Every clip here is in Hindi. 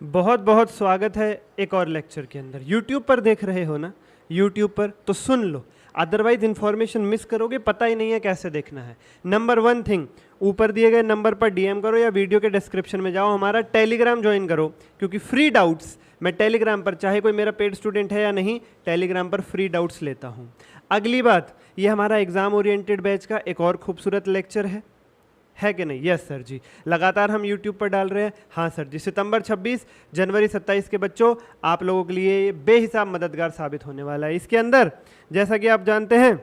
बहुत बहुत स्वागत है एक और लेक्चर के अंदर। YouTube पर देख रहे हो ना, YouTube पर तो सुन लो, अदरवाइज इन्फॉर्मेशन मिस करोगे, पता ही नहीं है कैसे देखना है। नंबर 1 थिंग, ऊपर दिए गए नंबर पर DM करो या वीडियो के डिस्क्रिप्शन में जाओ, हमारा टेलीग्राम ज्वाइन करो, क्योंकि फ्री डाउट्स मैं टेलीग्राम पर, चाहे कोई मेरा पेड स्टूडेंट है या नहीं, टेलीग्राम पर फ्री डाउट्स लेता हूँ। अगली बात, ये हमारा एग्जाम ओरिएंटेड बैच का एक और खूबसूरत लेक्चर है कि नहीं? यस सर जी, लगातार हम YouTube पर डाल रहे हैं। हाँ सर जी, सितंबर 26 जनवरी 27 के बच्चों, आप लोगों के लिए ये बेहिसाब मददगार साबित होने वाला है। इसके अंदर जैसा कि आप जानते हैं,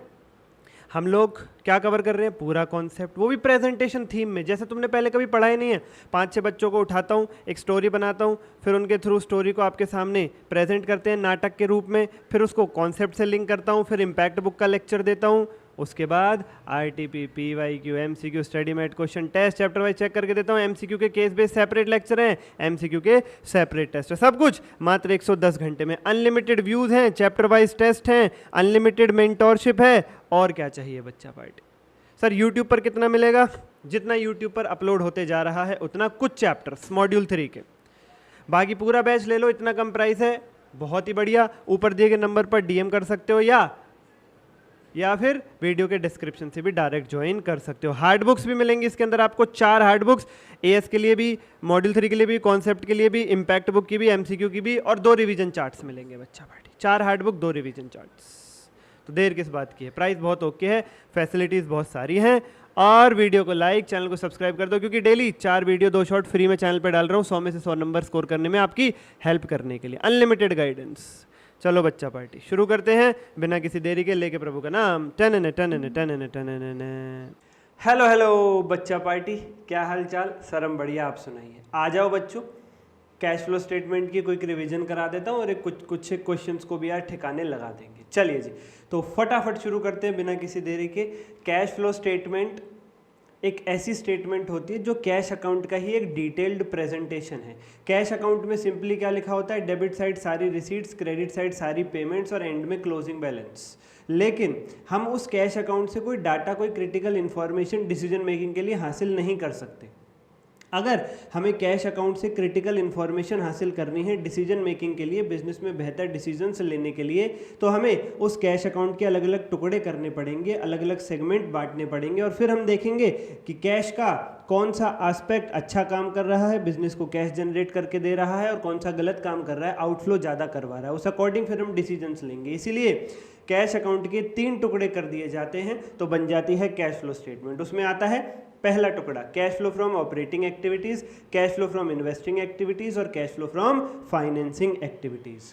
हम लोग क्या कवर कर रहे हैं, पूरा कॉन्सेप्ट, वो भी प्रेजेंटेशन थीम में, जैसे तुमने पहले कभी पढ़ा ही नहीं है। 5-6 बच्चों को उठाता हूँ, एक स्टोरी बनाता हूँ, फिर उनके थ्रू स्टोरी को आपके सामने प्रेजेंट करते हैं नाटक के रूप में, फिर उसको कॉन्सेप्ट से लिंक करता हूँ, फिर इम्पैक्ट बुक का लेक्चर देता हूँ, उसके बाद RTP, PYQ, MCQ, study mat, question test chapter wise check करके देता हूँ। MCQ के केस बेस्ड सेपरेट लेक्चर हैं, MCQ के सेपरेट टेस्ट है, सब कुछ मात्र 110 घंटे में। अनलिमिटेड व्यूज़ हैं, चैप्टर वाइज टेस्ट हैं, अनलिमिटेड मेंटोरशिप है, और क्या चाहिए बच्चा पार्टी। सर यूट्यूब पर कितना मिलेगा? जितना यूट्यूब पर अपलोड होते जा रहा है उतना, कुछ चैप्टर्स मॉड्यूल 3 के, बाकी पूरा बैच ले लो, इतना कम प्राइस है, बहुत ही बढ़िया। ऊपर दिए गए नंबर पर DM कर सकते हो या फिर वीडियो के डिस्क्रिप्शन से भी डायरेक्ट ज्वाइन कर सकते हो। हार्ड बुक्स भी मिलेंगी इसके अंदर आपको, 4 हार्ड बुक्स, AS के लिए भी, मॉड्यूल 3 के लिए भी, कॉन्सेप्ट के लिए भी, इम्पैक्ट बुक की भी, MCQ की भी, और 2 रिवीजन चार्ट्स मिलेंगे बच्चा party. 4 hard book, 2 revision charts, तो देर किस बात की है। प्राइस बहुत ओके है, फैसिलिटीज़ बहुत सारी हैं, और वीडियो को लाइक, चैनल को सब्सक्राइब कर दो, क्योंकि डेली 4 वीडियो 2 शॉर्ट फ्री में चैनल पे डाल रहा हूँ, 100 में से 100 नंबर स्कोर करने में आपकी हेल्प करने के लिए, अनलिमिटेड गाइडेंस। चलो बच्चा पार्टी शुरू करते हैं बिना किसी देरी के, लेके प्रभु का नाम। टन टन टन टन। हेलो हेलो बच्चा पार्टी, क्या हाल चाल? सरम बढ़िया, आप सुनाइए। आ जाओ बच्चों, कैश फ्लो स्टेटमेंट की कोई रिवीजन करा देता हूँ, और एक कुछ क्वेश्चंस को भी यार ठिकाने लगा देंगे। चलिए जी, तो फटाफट शुरू करते हैं बिना किसी देरी के। कैश फ्लो स्टेटमेंट एक ऐसी स्टेटमेंट होती है जो कैश अकाउंट का ही एक डिटेल्ड प्रेजेंटेशन है। कैश अकाउंट में सिंपली क्या लिखा होता है, डेबिट साइड सारी रिसीट्स, क्रेडिट साइड सारी पेमेंट्स, और एंड में क्लोजिंग बैलेंस। लेकिन हम उस कैश अकाउंट से कोई डाटा, कोई क्रिटिकल इंफॉर्मेशन डिसीजन मेकिंग के लिए हासिल नहीं कर सकते। अगर हमें कैश अकाउंट से क्रिटिकल इन्फॉर्मेशन हासिल करनी है डिसीजन मेकिंग के लिए, बिजनेस में बेहतर डिसीजंस लेने के लिए, तो हमें उस कैश अकाउंट के अलग अलग टुकड़े करने पड़ेंगे, अलग अलग सेगमेंट बांटने पड़ेंगे, और फिर हम देखेंगे कि कैश का कौन सा एस्पेक्ट अच्छा काम कर रहा है, बिजनेस को कैश जनरेट करके दे रहा है, और कौन सा गलत काम कर रहा है, आउटफ्लो ज़्यादा करवा रहा है। उस अकॉर्डिंग फिर हम डिसीजंस लेंगे। इसीलिए कैश अकाउंट के 3 टुकड़े कर दिए जाते हैं, तो बन जाती है कैश फ्लो स्टेटमेंट। उसमें आता है पहला टुकड़ा cash flow from operating activities, cash flow from investing activities, और cash flow from financing activities.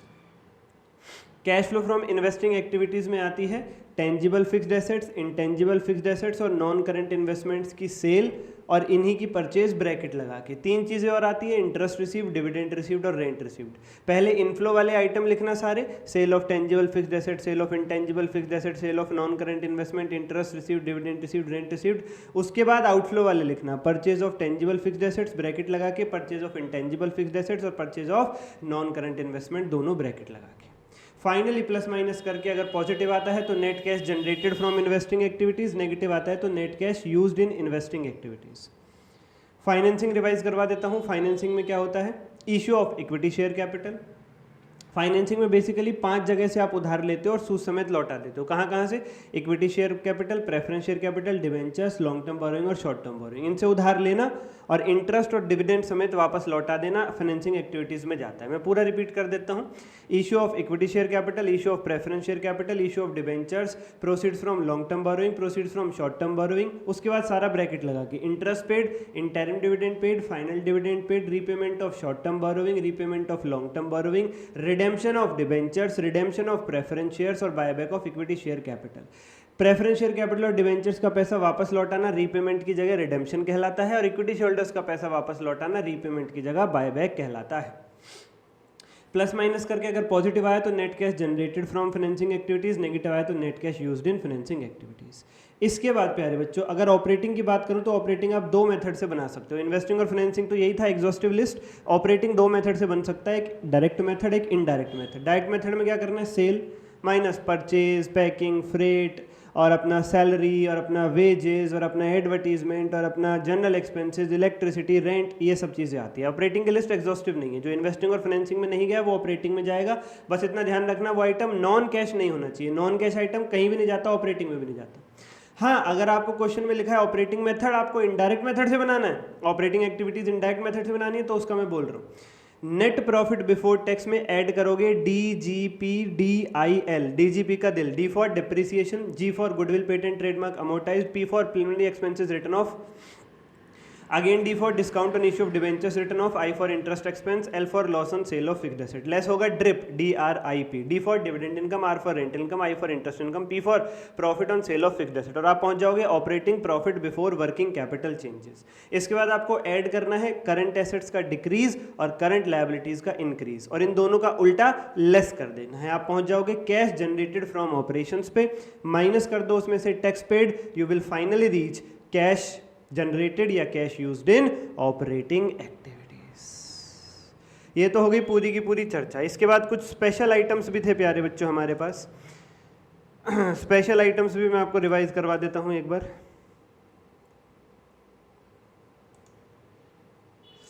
Cash flow from investing activities में आती है tangible fixed assets, intangible fixed assets, और नॉन करंट इन्वेस्टमेंट्स की सेल, और इन्हीं की परचेज ब्रैकेट लगा के। 3 चीज़ें और आती है, इंटरेस्ट रिसीव्ड, डिविडेंड रिसीव्ड, और रेंट रिसीव्ड। पहले इनफ्लो वाले आइटम लिखना सारे, sale of tangible fixed asset, sale of intangible fixed asset, sale of non current investment, interest received, dividend received, rent received. उसके बाद आउटफ्लो वाले लिखना, purchase of tangible fixed assets bracket लगा के, purchase of intangible fixed assets, और purchase of non current investment, दोनों ब्रैकेट लगा के। फाइनली प्लस माइनस करके अगर पॉजिटिव आता है तो net cash generated from investing activities, negative आता है तो net cash used in investing activities. Financing revise करवा देता हूं। फाइनेंसिंग में क्या होता है, issue of equity share capital. Financing में बेसिकली 5 जगह से आप उधार लेते हो और सूद समेत लौटा देते हो। कहाँ से? Equity share capital, preference share capital, debentures, long term borrowing और शॉर्ट टर्म बोरोइंग। इनसे उधार लेना और इंटरेस्ट और डिविडेंड समेत वापस लौटा देना फाइनेंसिंग एक्टिविटीज में जाता है। मैं पूरा रिपीट कर देता हूँ। Issue of equity share capital, issue of preference share capital, issue of debentures, proceeds from long term borrowing, proceeds from short term borrowing. उसके बाद सारा ब्रैकेट लगा के interest paid, interim dividend paid, final dividend paid, repayment of short term borrowing, repayment of long term borrowing, redemption of debentures, redemption of preference shares, और buyback of equity share capital. Preference share capital और डिवेंचर्स का पैसा वापस लौटाना रीपेमेंट की जगह रिडेम्पशन कहलाता है, और इक्विटी शेयरहोल्डर्स का पैसा वापस लौटाना रीपेमेंट की जगह बायबैक कहलाता है। प्लस माइनस करके अगर पॉजिटिव आया तो net cash generated from financing activities, negative आया तो नेट कैश यूज्ड इन फाइनेंसिंग एक्टिविटीज। इसके बाद प्यारे बच्चों, अगर ऑपरेटिंग की बात करूं तो ऑपरेटिंग आप 2 मेथड से बना सकते हो। इन्वेस्टिंग और फाइनेंसिंग तो यही था एग्जॉस्टिव लिस्ट। ऑपरेटिंग 2 मेथड से बन सकता है, एक डायरेक्ट मेथड, एक इनडायरेक्ट मेथड। डायरेक्ट मेथड में क्या करना है, sale minus purchase, packing, freight, और अपना सैलरी और अपना वेजेस और अपना एडवर्टीजमेंट और अपना जनरल एक्सपेंसेस, इलेक्ट्रिसिटी, रेंट, ये सब चीज़ें आती है। ऑपरेटिंग की लिस्ट एग्जॉस्टिव नहीं है, जो इन्वेस्टिंग और फाइनेंसिंग में नहीं गया वो ऑपरेटिंग में जाएगा। बस इतना ध्यान रखना वो आइटम नॉन कैश नहीं होना चाहिए। नॉन कैश आइटम कहीं भी नहीं जाता, ऑपरेटिंग में भी नहीं जाता। हाँ, अगर आपको क्वेश्चन में लिखा है ऑपरेटिंग मेथड आपको इनडायरेक्ट मेथड से बनाना है, ऑपरेटिंग एक्टिविटीज इनडायरेक्ट मेथड से बनानी है, तो उसका मैं बोल रहा हूँ नेट प्रॉफिट बिफोर टैक्स में ऐड करोगे DGPDIL, डीजीपी का दिल, D for depreciation, G for goodwill patent trademark amortized, P for preliminary expenses written off, again D for discount on issue of debentures written off, I for interest expense, L for loss on sale of fixed asset. Less होगा drip, DRIP, D for dividend income, R for rent income, I for interest income, P for profit on sale of fixed asset. और आप पहुंच जाओगे operating profit before working capital changes. इसके बाद आपको ऐड करना है करंट एसेट्स का डिक्रीज और करंट लायबिलिटीज का इंक्रीज, और इन दोनों का उल्टा लेस कर देना है। आप पहुंच जाओगे कैश जनरेटेड फ्रॉम ऑपरेशंस पे, माइनस कर दो उसमें से tax paid, you will finally reach cash generated या cash used in operating activities. ये तो हो गई पूरी की पूरी चर्चा। इसके बाद कुछ स्पेशल आइटम्स भी थे प्यारे बच्चों हमारे पास। स्पेशल आइटम्स भी मैं आपको रिवाइज करवा देता हूं एक बार।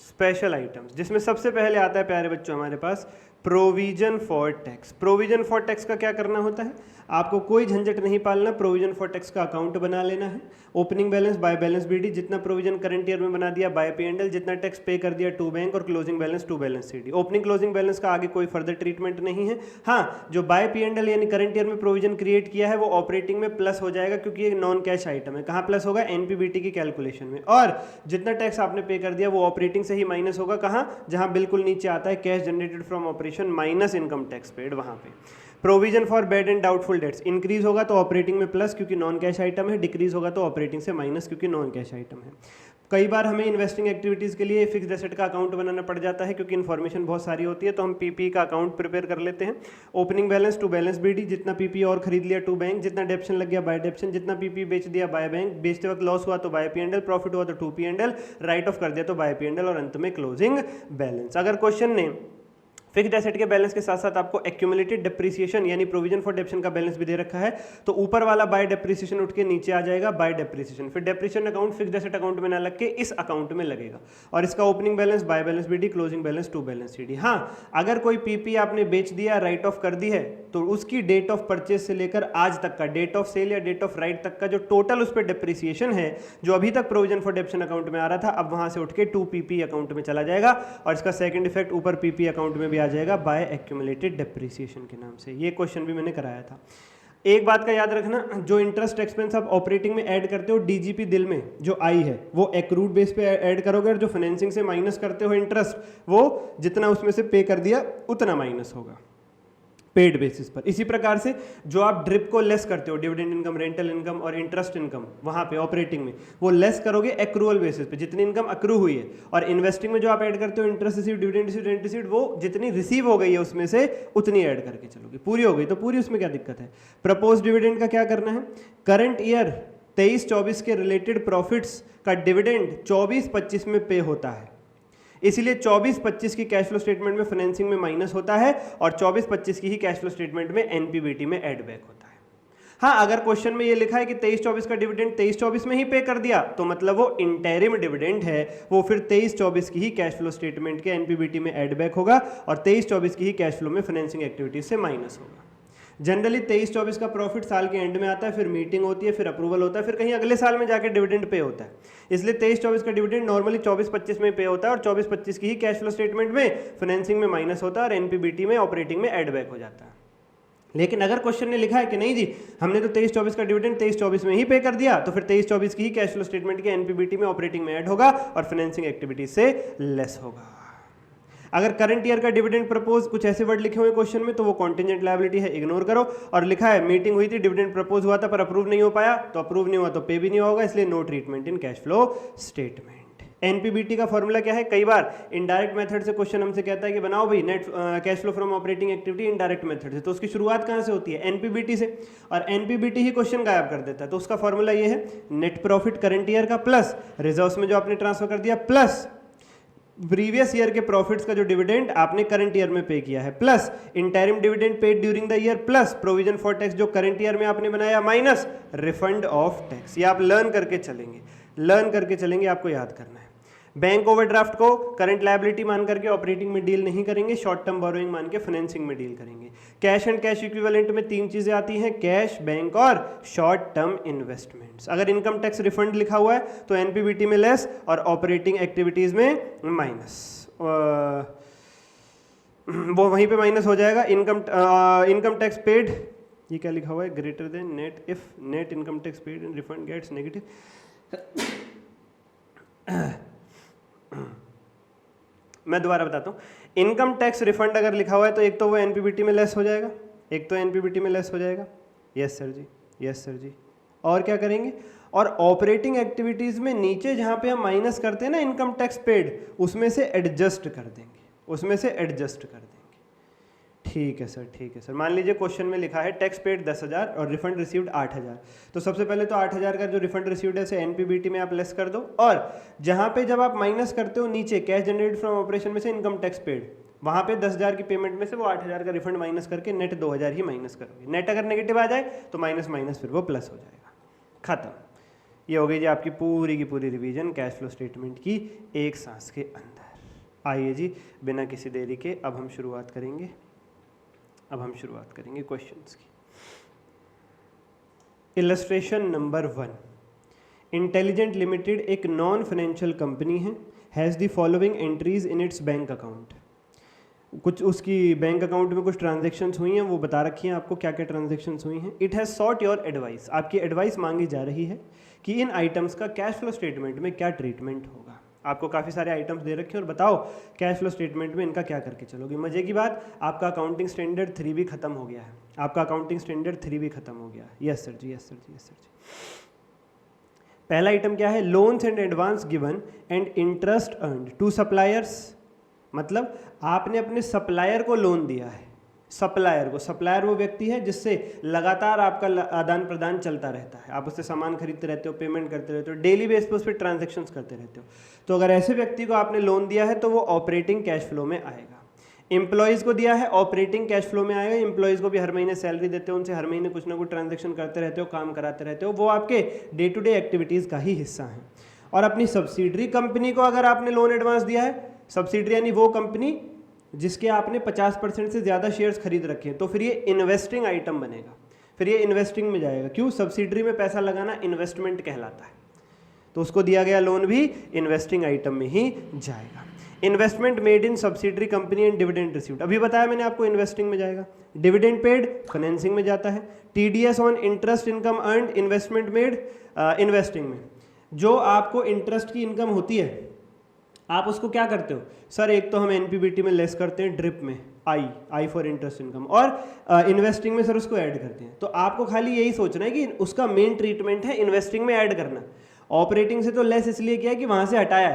स्पेशल आइटम्स जिसमें सबसे पहले आता है प्यारे बच्चों हमारे पास provision for tax. Provision for tax का क्या करना होता है, आपको कोई झंझट नहीं पालना। प्रोविजन फॉर टैक्स का अकाउंट बना लेना है। Opening balance by balance BD, जितना प्रोविजन करंट ईयर में बना दिया बाय P&L, जितना टैक्स पे कर दिया टू बैंक, और closing balance to balance CD। Opening closing balance का आगे कोई फर्दर ट्रीटमेंट नहीं है। हाँ, जो बाय P&L यानी करंट ईयर में प्रोविजन क्रिएट किया है वो ऑपरेटिंग में प्लस हो जाएगा, क्योंकि ये नॉन कैश आइटम है। कहाँ प्लस होगा, NPBT की कैलकुलेशन में। और जितना टैक्स आपने पे कर दिया वो ऑपरेटिंग से ही माइनस होगा। कहाँ, जहाँ बिल्कुल नीचे आता है cash generated from operation minus income tax paid, वहाँ पे। Provision for bad and doubtful debts, increase होगा तो ऑपरेटिंग में प्लस क्योंकि नॉन कैश आइटम है, डिक्रीज होगा तो ऑपरेटिंग से माइनस क्योंकि नॉन कैश आइटम है। कई बार हमें इन्वेस्टिंग एक्टिविटीज़ के लिए फिक्स्ड एसेट का अकाउंट बनाना पड़ जाता है, क्योंकि इन्फॉर्मेशन बहुत सारी होती है, तो हम PP का अकाउंट प्रिपेयर कर लेते हैं। Opening balance to balance BD, जितना PP और खरीद लिया टू बैंक, जितना डेप्शन लग गया बाय डेप्शन, जितना PP बेच दिया बाय बैंक, बेचते वक्त लॉस हुआ तो बाय P&L, प्रॉफिट हुआ तो टू P&L, राइट ऑफ कर दिया तो बाय P&L, और अंत में क्लोजिंग बैलेंस। अगर क्वेश्चन ने फिक्स्ड एसेट के बैलेंस के साथ साथ आपको एक्यूमुलेटेड डेप्रिसिएशन यानी प्रोविजन फॉर डेप्शन का बैलेंस भी दे रखा है, तो ऊपर वाला बाय डेप्रिसिएशन उठ के नीचे आ जाएगा बाय डेप्रिसिएशन। फिर depreciation account fixed asset account में ना लग के इस अकाउंट में लगेगा, और इसका opening balance by balance BD, closing balance to balance CD। हाँ, अगर कोई PP आपने बेच दिया, राइट ऑफ कर दी है, तो उसकी डेट ऑफ परचेज से लेकर आज तक का डेट ऑफ सेल या डेट ऑफ राइट तक का जो टोटल उस पर डेप्रिसिएशन है, जो अभी तक प्रोविजन फॉर डेप्शन अकाउंट में आ रहा था, अब वहां से उठ के टू PP अकाउंट में चला जाएगा, और इसका सेकंड इफेक्ट ऊपर PP अकाउंट में भी आ जाएगा बाय एक्यूमुलेटेड डेप्रिसिएशन के नाम से। ये क्वेश्चन भी मैंने कराया था। एक बात का याद रखना, जो इंटरेस्ट एक्सपेंस आप ऑपरेटिंग में ऐड करते हो DGP दिल में जो आई है वो एक्रूड बेस पे ऐड करोगे, और जो फाइनेंसिंग से माइनस करते हो इंटरेस्ट, वो जितना उसमें से पे कर दिया उतना माइनस होगा पेड बेसिस पर। इसी प्रकार से जो आप ड्रिप को लेस करते हो, डिविडेंड इनकम, रेंटल इनकम और इंटरेस्ट इनकम, वहां पे ऑपरेटिंग में वो लेस करोगे एक्रूअल बेसिस पे, जितनी इनकम अक्रू हुई है। और इन्वेस्टिंग में जो आप ऐड करते हो interest receive, dividend receive, rent receive, वो जितनी रिसीव हो गई है उसमें से उतनी ऐड करके चलोगे। पूरी हो गई तो पूरी, उसमें क्या दिक्कत है। प्रपोज डिविडेंड का क्या करना है, करंट ईयर 23-24 के रिलेटेड प्रॉफिट्स का डिविडेंड 24-25 में पे होता है, इसीलिए 24-25 की कैश फ्लो स्टेटमेंट में फाइनेंसिंग में माइनस होता है, और 24-25 की ही कैश फ्लो स्टेटमेंट में NPBT में ऐड बैक होता है। हाँ, अगर क्वेश्चन में ये लिखा है कि 23-24 का डिविडेंड 23-24 में ही पे कर दिया, तो मतलब वो इंटरिम डिविडेंड है, वो फिर 23-24 की ही कैश फ्लो स्टेटमेंट के NPBT में ऐड बैक होगा, और 23-24 की ही कैश फ्लो में फाइनेंसिंग एक्टिविटीज से माइनस होगा। जनरली 23-24 का प्रॉफिट साल के एंड में आता है, फिर मीटिंग होती है, फिर अप्रूवल होता है, फिर कहीं अगले साल में जाके डिविडेंड पे होता है। इसलिए 23-24 का डिविडेंड नॉर्मली 24-25 में पे होता है, और 24-25 की ही कैश फ्लो स्टेटमेंट में फाइनेंसिंग में माइनस होता है, और NPBT में ऑपरेटिंग में ऐड बैक हो जाता है। लेकिन अगर क्वेश्चन ने लिखा है कि नहीं जी, हमने तो 23-24 का डिविडेंड 23-24 में ही पे कर दिया, तो फिर 23-24 की ही कैश फ्लो स्टेटमेंट के NPBT में ऑपरेटिंग में ऐड होगा, और फाइनेंसिंग एक्टिविटी से लेस होगा। अगर करंट ईयर का डिविडेंड प्रपोज, कुछ ऐसे वर्ड लिखे हुए क्वेश्चन में, तो वो कॉन्टिजेंट लायबिलिटी है, इग्नोर करो। और लिखा है मीटिंग हुई थी, डिविडेंड प्रपोज हुआ था पर अप्रूव नहीं हो पाया, तो अप्रूव नहीं हुआ तो पे भी नहीं होगा, इसलिए no treatment in cash flow statement. NPBT का फॉर्मूला क्या है, कई बार इनडायरेक्ट मेथड से क्वेश्चन हमसे कहता है कि बनाओ भाई net cash flow from operating activity indirect method से, तो उसकी शुरुआत कहाँ से होती है, NPBT से, और NPBT ही क्वेश्चन गायब कर देता है। तो उसका फॉर्मूला ये है, नेट प्रॉफिट करंट ईयर का प्लस रिजर्व्स में जो आपने ट्रांसफर कर दिया, प्लस प्रीवियस ईयर के प्रॉफिट्स का जो डिविडेंड आपने करंट ईयर में पे किया है, plus interim dividend paid during the year, plus provision for tax जो करंट ईयर में आपने बनाया, माइनस रिफंड ऑफ टैक्स। ये आप लर्न करके चलेंगे, आपको याद करना है। बैंक ओवरड्राफ्ट को करंट लायबिलिटी मान करके ऑपरेटिंग में डील नहीं करेंगे, शॉर्ट टर्म बोरोइंग मान के फाइनेंसिंग में डील करेंगे। कैश एंड कैश इक्विवेलेंट में 3 चीजें आती हैं, कैश, बैंक और शॉर्ट टर्म इन्वेस्टमेंट्स। अगर इनकम टैक्स रिफंड लिखा हुआ है तो एनपीबीटी में लेस और ऑपरेटिंग एक्टिविटीज में माइनस, वो वहीं पे माइनस हो जाएगा। इनकम टैक्स पेड, ये क्या लिखा हुआ है, greater than net if net income tax paid and refund gets negative. मैं दोबारा बताता हूँ, इनकम टैक्स रिफंड अगर लिखा हुआ है तो एक तो वो एनपीबीटी में लेस हो जाएगा, यस सर जी। और क्या करेंगे, और ऑपरेटिंग एक्टिविटीज में नीचे जहां पे हम माइनस करते हैं ना इनकम टैक्स पेड, उसमें से एडजस्ट कर देंगे। ठीक है सर। मान लीजिए क्वेश्चन में लिखा है टैक्स पेड 10,000 और रिफंड रिसीव्ड 8,000, तो सबसे पहले तो 8,000 का जो रिफंड रिसीव्ड है उसे एनपीबीटी में आप लेस कर दो, और जहां पे जब आप माइनस करते हो नीचे कैश जनरेटेड फ्रॉम ऑपरेशन में से इनकम टैक्स पेड, वहां पे 10,000 की पेमेंट में से वो 8,000 का रिफंड माइनस करके नेट 2,000 ही माइनस करोगे। नेट अगर नेगेटिव आ जाए तो माइनस फिर वो प्लस हो जाएगा, खत्म। ये हो गई जी आपकी पूरी की पूरी रिवीजन कैश फ्लो स्टेटमेंट की एक सांस के अंदर। आइए जी बिना किसी देरी के अब हम शुरुआत करेंगे क्वेश्चंस की। इलस्ट्रेशन नंबर 1, इंटेलिजेंट लिमिटेड एक नॉन फाइनेंशियल कंपनी है, has the following entries in its bank account. कुछ उसकी बैंक अकाउंट में कुछ ट्रांजैक्शंस हुई हैं, वो बता रखी हैं आपको क्या क्या ट्रांजैक्शंस हुई हैं। It has sought your advice, आपकी एडवाइस मांगी जा रही है कि इन आइटम्स का कैश फ्लो स्टेटमेंट में क्या ट्रीटमेंट होगा। आपको काफ़ी सारे आइटम्स दे रखे हैं और बताओ कैश फ्लो स्टेटमेंट में इनका क्या करके चलोगे। मजे की बात, आपका अकाउंटिंग स्टैंडर्ड 3 भी खत्म हो गया है, यस सर जी। पहला आइटम क्या है, loans and advance given and interest earned to suppliers, मतलब आपने अपने सप्लायर को लोन दिया है। सप्लायर वो व्यक्ति है जिससे लगातार आपका आदान प्रदान चलता रहता है, आप उससे सामान खरीदते रहते हो, पेमेंट करते रहते हो, डेली बेस पर उस पर ट्रांजेक्शन्स करते रहते हो। तो अगर ऐसे व्यक्ति को आपने लोन दिया है तो वो ऑपरेटिंग कैश फ्लो में आएगा। एम्प्लॉयज़ को दिया है, ऑपरेटिंग कैश फ्लो में आएगा। एम्प्लॉयज़ को भी हर महीने सैलरी देते हो, उनसे हर महीने कुछ ना कुछ ट्रांजेक्शन करते रहते हो, काम कराते रहते हो, वो आपके डे टू डे एक्टिविटीज़ का ही हिस्सा है। और अपनी सब्सिडरी कंपनी को अगर आपने लोन एडवांस दिया है, सब्सिडरी यानी वो कंपनी जिसके आपने 50% से ज़्यादा शेयर्स खरीद रखे हैं, तो फिर ये इन्वेस्टिंग आइटम बनेगा, फिर ये इन्वेस्टिंग में जाएगा। क्यों, सब्सिडरी में पैसा लगाना इन्वेस्टमेंट कहलाता है, तो उसको दिया गया लोन भी इन्वेस्टिंग आइटम में ही जाएगा। Investment made in subsidiary company and dividend received, अभी बताया मैंने आपको इन्वेस्टिंग में जाएगा। डिविडेंड पेड फाइनेंसिंग में जाता है। TDS on interest income earned investment made investing में। जो आपको इंटरेस्ट की इनकम होती है आप उसको क्या करते हो सर, एक तो हम एनपीबीटी में लेस करते हैं, ड्रिप में आई फॉर इंटरेस्ट इनकम, और इन्वेस्टिंग में सर उसको ऐड करते हैं। तो आपको खाली यही सोचना है कि उसका मेन ट्रीटमेंट है इन्वेस्टिंग में ऐड करना। ऑपरेटिंग से तो लेस इसलिए किया कि वहाँ से हटाया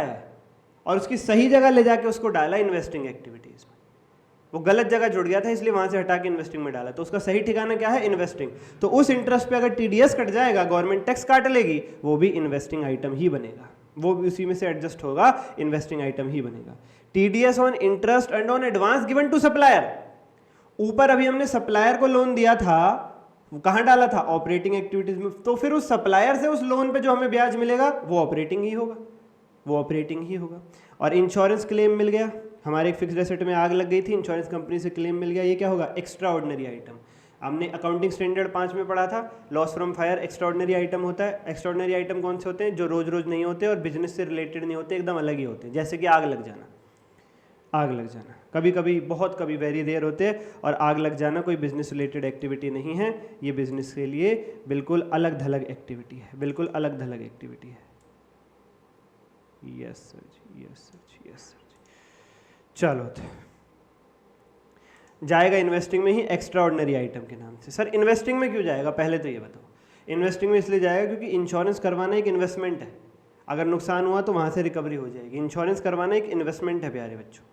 है और उसकी सही जगह ले जाके उसको डाला इन्वेस्टिंग एक्टिविटीज़ में। वो गलत जगह जुड़ गया था इसलिए वहाँ से हटा के इन्वेस्टिंग में डाला, तो उसका सही ठिकाना क्या है, इन्वेस्टिंग। तो उस इंटरेस्ट पे अगर टीडीएस कट जाएगा, गवर्नमेंट टैक्स काट लेगी, वो भी इन्वेस्टिंग आइटम ही बनेगा, वो भी उसी में से एडजस्ट होगा, इन्वेस्टिंग आइटम ही बनेगा। TDS on interest and on advance given to supplier, ऊपर अभी हमने सप्लायर को लोन दिया था, वो कहाँ डाला था, ऑपरेटिंग एक्टिविटीज में, तो फिर उस सप्लायर से उस लोन पे जो हमें ब्याज मिलेगा वो ऑपरेटिंग ही होगा। और इंश्योरेंस क्लेम मिल गया, हमारे एक फिक्स्ड एसेट में आग लग गई थी, इंश्योरेंस कंपनी से क्लेम मिल गया, ये क्या होगा, एक्स्ट्रा ऑर्डिनरी आइटम। हमने अकाउंटिंग स्टैंडर्ड 5 में पढ़ा था, loss from fire extra ordinary item होता है। एक्स्ट्रा ऑर्डिनरी आइटम कौन से होते हैं, जो रोज रोज नहीं होते और बिजनेस से रिलेटेड नहीं होते, एकदम अलग ही होते हैं। जैसे कि आग लग जाना, कभी कभी, बहुत कभी, वेरी रेयर होते हैं। और आग लग जाना कोई बिजनेस रिलेटेड एक्टिविटी नहीं है, ये बिजनेस के लिए बिल्कुल अलग थलग एक्टिविटी है, यस सर जी। चलो जाएगा इन्वेस्टिंग में ही एक्स्ट्रा ऑर्डिनरी आइटम के नाम से। सर इन्वेस्टिंग में क्यों जाएगा, पहले तो ये बताओ। इन्वेस्टिंग में इसलिए जाएगा क्योंकि इंश्योरेंस करवाना एक इन्वेस्टमेंट है, अगर नुकसान हुआ तो वहाँ से रिकवरी हो जाएगी। इंश्योरेंस करवाना एक इन्वेस्टमेंट है प्यारे बच्चों।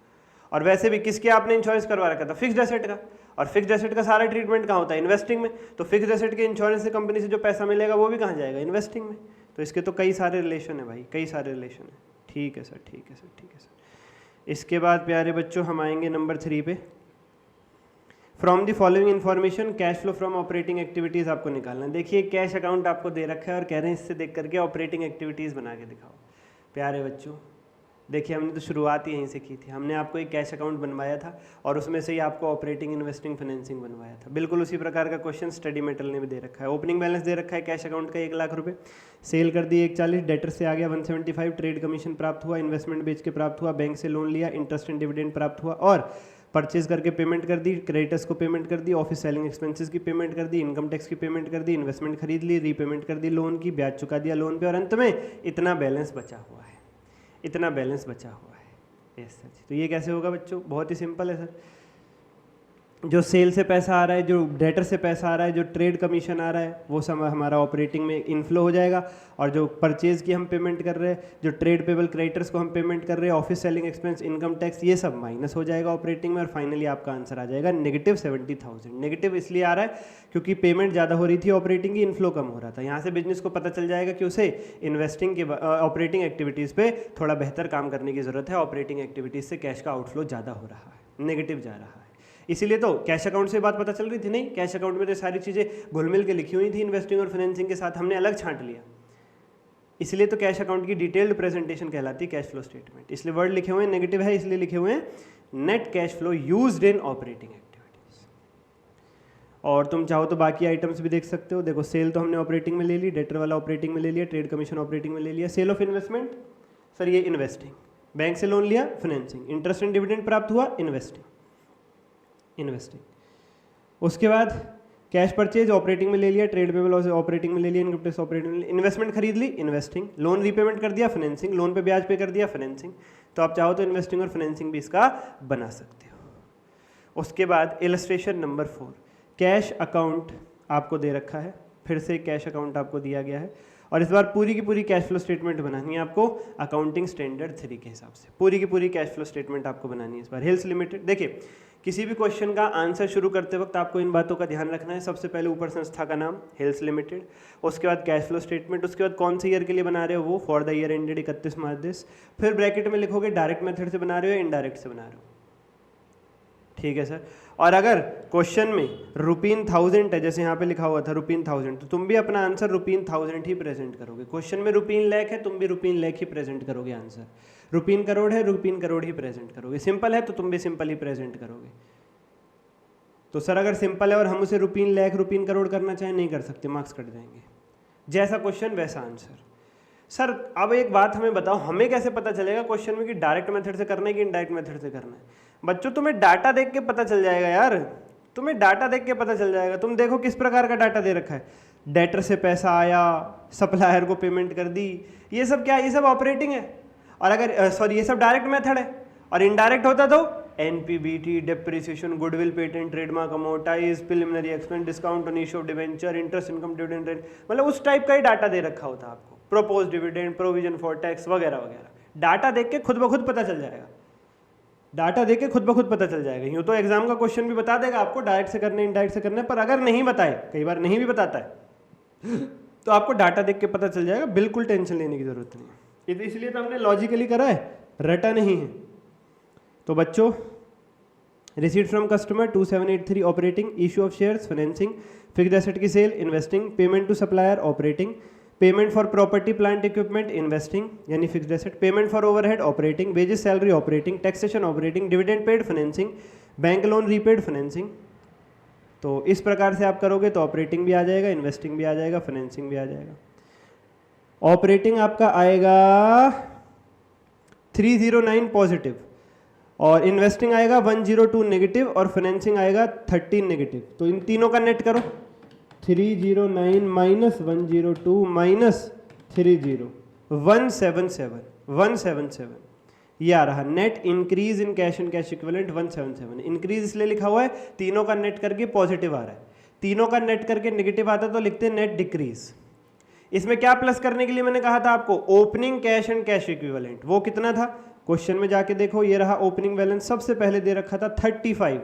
और वैसे भी किसके आपने इंश्योरेंस करवा रखा था, फिक्स्ड एसेट का, और फिक्स्ड एसेट का सारा ट्रीटमेंट कहाँ होता है, इन्वेस्टिंग में। तो फिक्स्ड एसेट के इंश्योरेंस से कंपनी से जो पैसा मिलेगा वो भी कहाँ जाएगा, इन्वेस्टिंग में। तो इसके तो कई सारे रिलेशन है भाई, कई सारे रिलेशन है, ठीक है सर, ठीक है सर, ठीक है सर। इसके बाद प्यारे बच्चों हम आएंगे नंबर 3 पे। From the following information cash flow from operating activities आपको निकालना है। देखिए कैश अकाउंट आपको दे रखा है और कह रहे हैं इससे देख करके ऑपरेटिंग एक्टिविटीज़ बना के दिखाओ। प्यारे बच्चों देखिए हमने तो शुरुआत ही यहीं से की थी, हमने आपको एक कैश अकाउंट बनवाया था और उसमें से ही आपको ऑपरेटिंग इन्वेस्टिंग फाइनेंसिंग बनवाया था। बिल्कुल उसी प्रकार का क्वेश्चन स्टडी मेटेरियल ने भी दे रखा है। ओपनिंग बैलेंस दे रखा है कैश अकाउंट का 1 लाख रुपए, सेल कर दी 140, डेटर से आ गया 175, ट्रेड कमीशन प्राप्त हुआ, इन्वेस्टमेंट बेच के प्राप्त हुआ, बैंक से लोन लिया, इंटरेस्ट एंड डिविडेंड प्राप्त हुआ और परचेज करके पेमेंट कर दी, क्रेडिटर्स को पेमेंट कर दी, ऑफिस सेलिंग एक्सपेंसेस की पेमेंट कर दी, इनकम टैक्स की पेमेंट कर दी, इन्वेस्टमेंट खरीद ली, रीपेमेंट कर दी लोन की, ब्याज चुका दिया लोन पे और अंत में इतना बैलेंस बचा हुआ है, इतना बैलेंस बचा हुआ है। यस सर जी। तो ये कैसे होगा बच्चों? बहुत ही सिंपल है सर। जो सेल से पैसा आ रहा है, जो डेटर से पैसा आ रहा है, जो ट्रेड कमीशन आ रहा है, वो सब हमारा ऑपरेटिंग में इनफ्लो हो जाएगा और जो परचेज की हम पेमेंट कर रहे हैं, जो ट्रेड पेबल क्रेडिटर्स को हम पेमेंट कर रहे हैं, office selling expense, income tax, ये सब माइनस हो जाएगा ऑपरेटिंग में और फाइनली आपका आंसर आ जाएगा -70,000। नेगेटिव इसलिए आ रहा है क्योंकि पेमेंट ज़्यादा हो रही थी ऑपरेटिंग की, इनफ्लो कम हो रहा था। यहाँ से बिजनेस को पता चल जाएगा कि उसे इन्वेस्टिंग के ऑपरेटिंग एक्टिविटीज़ पे थोड़ा बेहतर काम करने की ज़रूरत है, ऑपरेटिंग एक्टिविटीज़ से कैश का आउटफ्लो ज़्यादा हो रहा है, नेगेटिव जा रहा है। इसीलिए तो कैश अकाउंट से बात पता चल रही थी। नहीं, कैश अकाउंट में तो सारी चीज़ें घुल-मिल के लिखी हुई थी इन्वेस्टिंग और फाइनेंसिंग के साथ, हमने अलग छांट लिया। इसलिए तो कैश अकाउंट की डिटेल्ड प्रेजेंटेशन कहलाती है कैश फ्लो स्टेटमेंट। इसलिए वर्ड लिखे हुए हैं नेगेटिव है, इसलिए लिखे हुए हैं net cash flow used in operating activities. और तुम चाहो तो बाकी आइटम्स भी देख सकते हो। देखो सेल तो हमने ऑपरेटिंग में ले ली, डेटर वाला ऑपरेटिंग में ले लिया, ट्रेड कमीशन ऑपरेटिंग में ले लिया, सेल ऑफ इन्वेस्टमेंट सर ये इन्वेस्टिंग, बैंक से लोन लिया फाइनेंसिंग, इंटरेस्ट एंड डिविडेंड प्राप्त हुआ इन्वेस्टिंग। उसके बाद कैश परचेज ऑपरेटिंग में ले लिया, ट्रेड पेबल ऑपरेटिंग में ले लिया, इनकम टैक्स ऑपरेटिंग में ले लिया, इन्वेस्टमेंट खरीद ली इन्वेस्टिंग, लोन रीपेमेंट कर दिया फाइनेंसिंग, लोन पे ब्याज पे कर दिया फाइनेंसिंग। तो आप चाहो तो इन्वेस्टिंग और फाइनेंसिंग भी इसका बना सकते हो। उसके बाद इलस्ट्रेशन नंबर 4, कैश अकाउंट आपको दे रखा है, फिर से कैश अकाउंट आपको दिया गया है और इस बार पूरी की पूरी कैश फ्लो स्टेटमेंट बनानी है आपको अकाउंटिंग स्टैंडर्ड 3 के हिसाब से। पूरी की पूरी कैश फ्लो स्टेटमेंट आपको बनानी है इस बार। हिल्स लिमिटेड, देखिए किसी भी क्वेश्चन का आंसर शुरू करते वक्त आपको इन बातों का ध्यान रखना है। सबसे पहले ऊपर संस्था का नाम हिल्स लिमिटेड, उसके बाद कैश फ्लो स्टेटमेंट, उसके बाद कौन से ईयर के लिए बना रहे हो वो for the year ended 31 March this, फिर ब्रैकेट में लिखोगे डायरेक्ट मेथड से बना रहे हो या इनडायरेक्ट से बना रहे हो। ठीक है सर। और अगर क्वेश्चन में ₹1000 है, जैसे यहाँ पे लिखा हुआ था ₹1000, तो तुम भी अपना आंसर ₹1000 ही प्रेजेंट करोगे। क्वेश्चन में ₹1,00,000 है, तुम भी ₹1,00,000 ही प्रेजेंट करोगे आंसर। ₹1,00,00,000 है, ₹1,00,00,000 ही प्रेजेंट करोगे। सिंपल है तो तुम भी सिंपल ही प्रेजेंट करोगे। तो सर अगर सिंपल है और हम उसे ₹1,00,000 ₹1,00,00,000 करना चाहें नहीं कर सकते, मार्क्स कट जाएंगे। जैसा क्वेश्चन वैसा आंसर। सर अब एक बात हमें बताओ, हमें कैसे पता चलेगा क्वेश्चन में कि डायरेक्ट मेथड से करना है कि इनडायरेक्ट मेथड से करना है? बच्चों तुम्हें डाटा देख के पता चल जाएगा यार, तुम्हें डाटा देख के पता चल जाएगा। तुम देखो किस प्रकार का डाटा दे रखा है, डेटर से पैसा आया, सप्लायर को पेमेंट कर दी, ये सब क्या, ये सब ऑपरेटिंग है। और अगर सॉरी ये सब डायरेक्ट मेथड है और इनडायरेक्ट होता तो NPBT, depreciation, goodwill, patent, trademark, amortise, preliminary expense, discount on issue of debenture, interest income dividend rate, मतलब उस टाइप का ही डाटा दे रखा होता आपको। Propose dividend, provision for tax वगैरह वगैरह। डाटा देख के खुद ब खुद पता चल जाएगा, डाटा देख के खुद ब खुद पता चल जाएगा। यूँ तो एग्जाम का क्वेश्चन भी बता देगा आपको डायरेक्ट से करने इनडायरेक्ट से करने, पर अगर नहीं बताए, कई बार नहीं भी बताता है, तो आपको डाटा देख के पता चल जाएगा। बिल्कुल टेंशन लेने की जरूरत नहीं है। ये तो इसलिए तो हमने लॉजिकली करा है, रटा नहीं है। तो बच्चों receipt from customer 2783 operating, issue of shares financing, fixed asset की sale investing, payment to supplier operating, payment for property plant equipment investing यानी fixed asset, payment for overhead operating, wages salary operating, taxation operating, dividend paid financing, bank loan repaid financing. तो इस प्रकार से आप करोगे तो ऑपरेटिंग भी आ जाएगा, इन्वेस्टिंग भी आ जाएगा, फाइनेंसिंग भी आ जाएगा। ऑपरेटिंग आपका आएगा 309 पॉजिटिव और इन्वेस्टिंग आएगा 102 नेगेटिव और फाइनेंसिंग आएगा 13 नेगेटिव। तो इन तीनों का नेट करो, 309 माइनस 102 माइनस 30 177 ये आ रहा net increase in cash and cash equivalent 177। Increase इसलिए लिखा हुआ है तीनों का नेट करके पॉजिटिव आ रहा है, तीनों का नेट करके नेगेटिव आता तो लिखते हैं नेट डिक्रीज। इसमें क्या प्लस करने के लिए मैंने कहा था आपको, opening cash and cash equivalent. वो कितना था क्वेश्चन में जाके देखो, ये रहा ओपनिंग बैलेंस, सबसे पहले दे रखा था 35।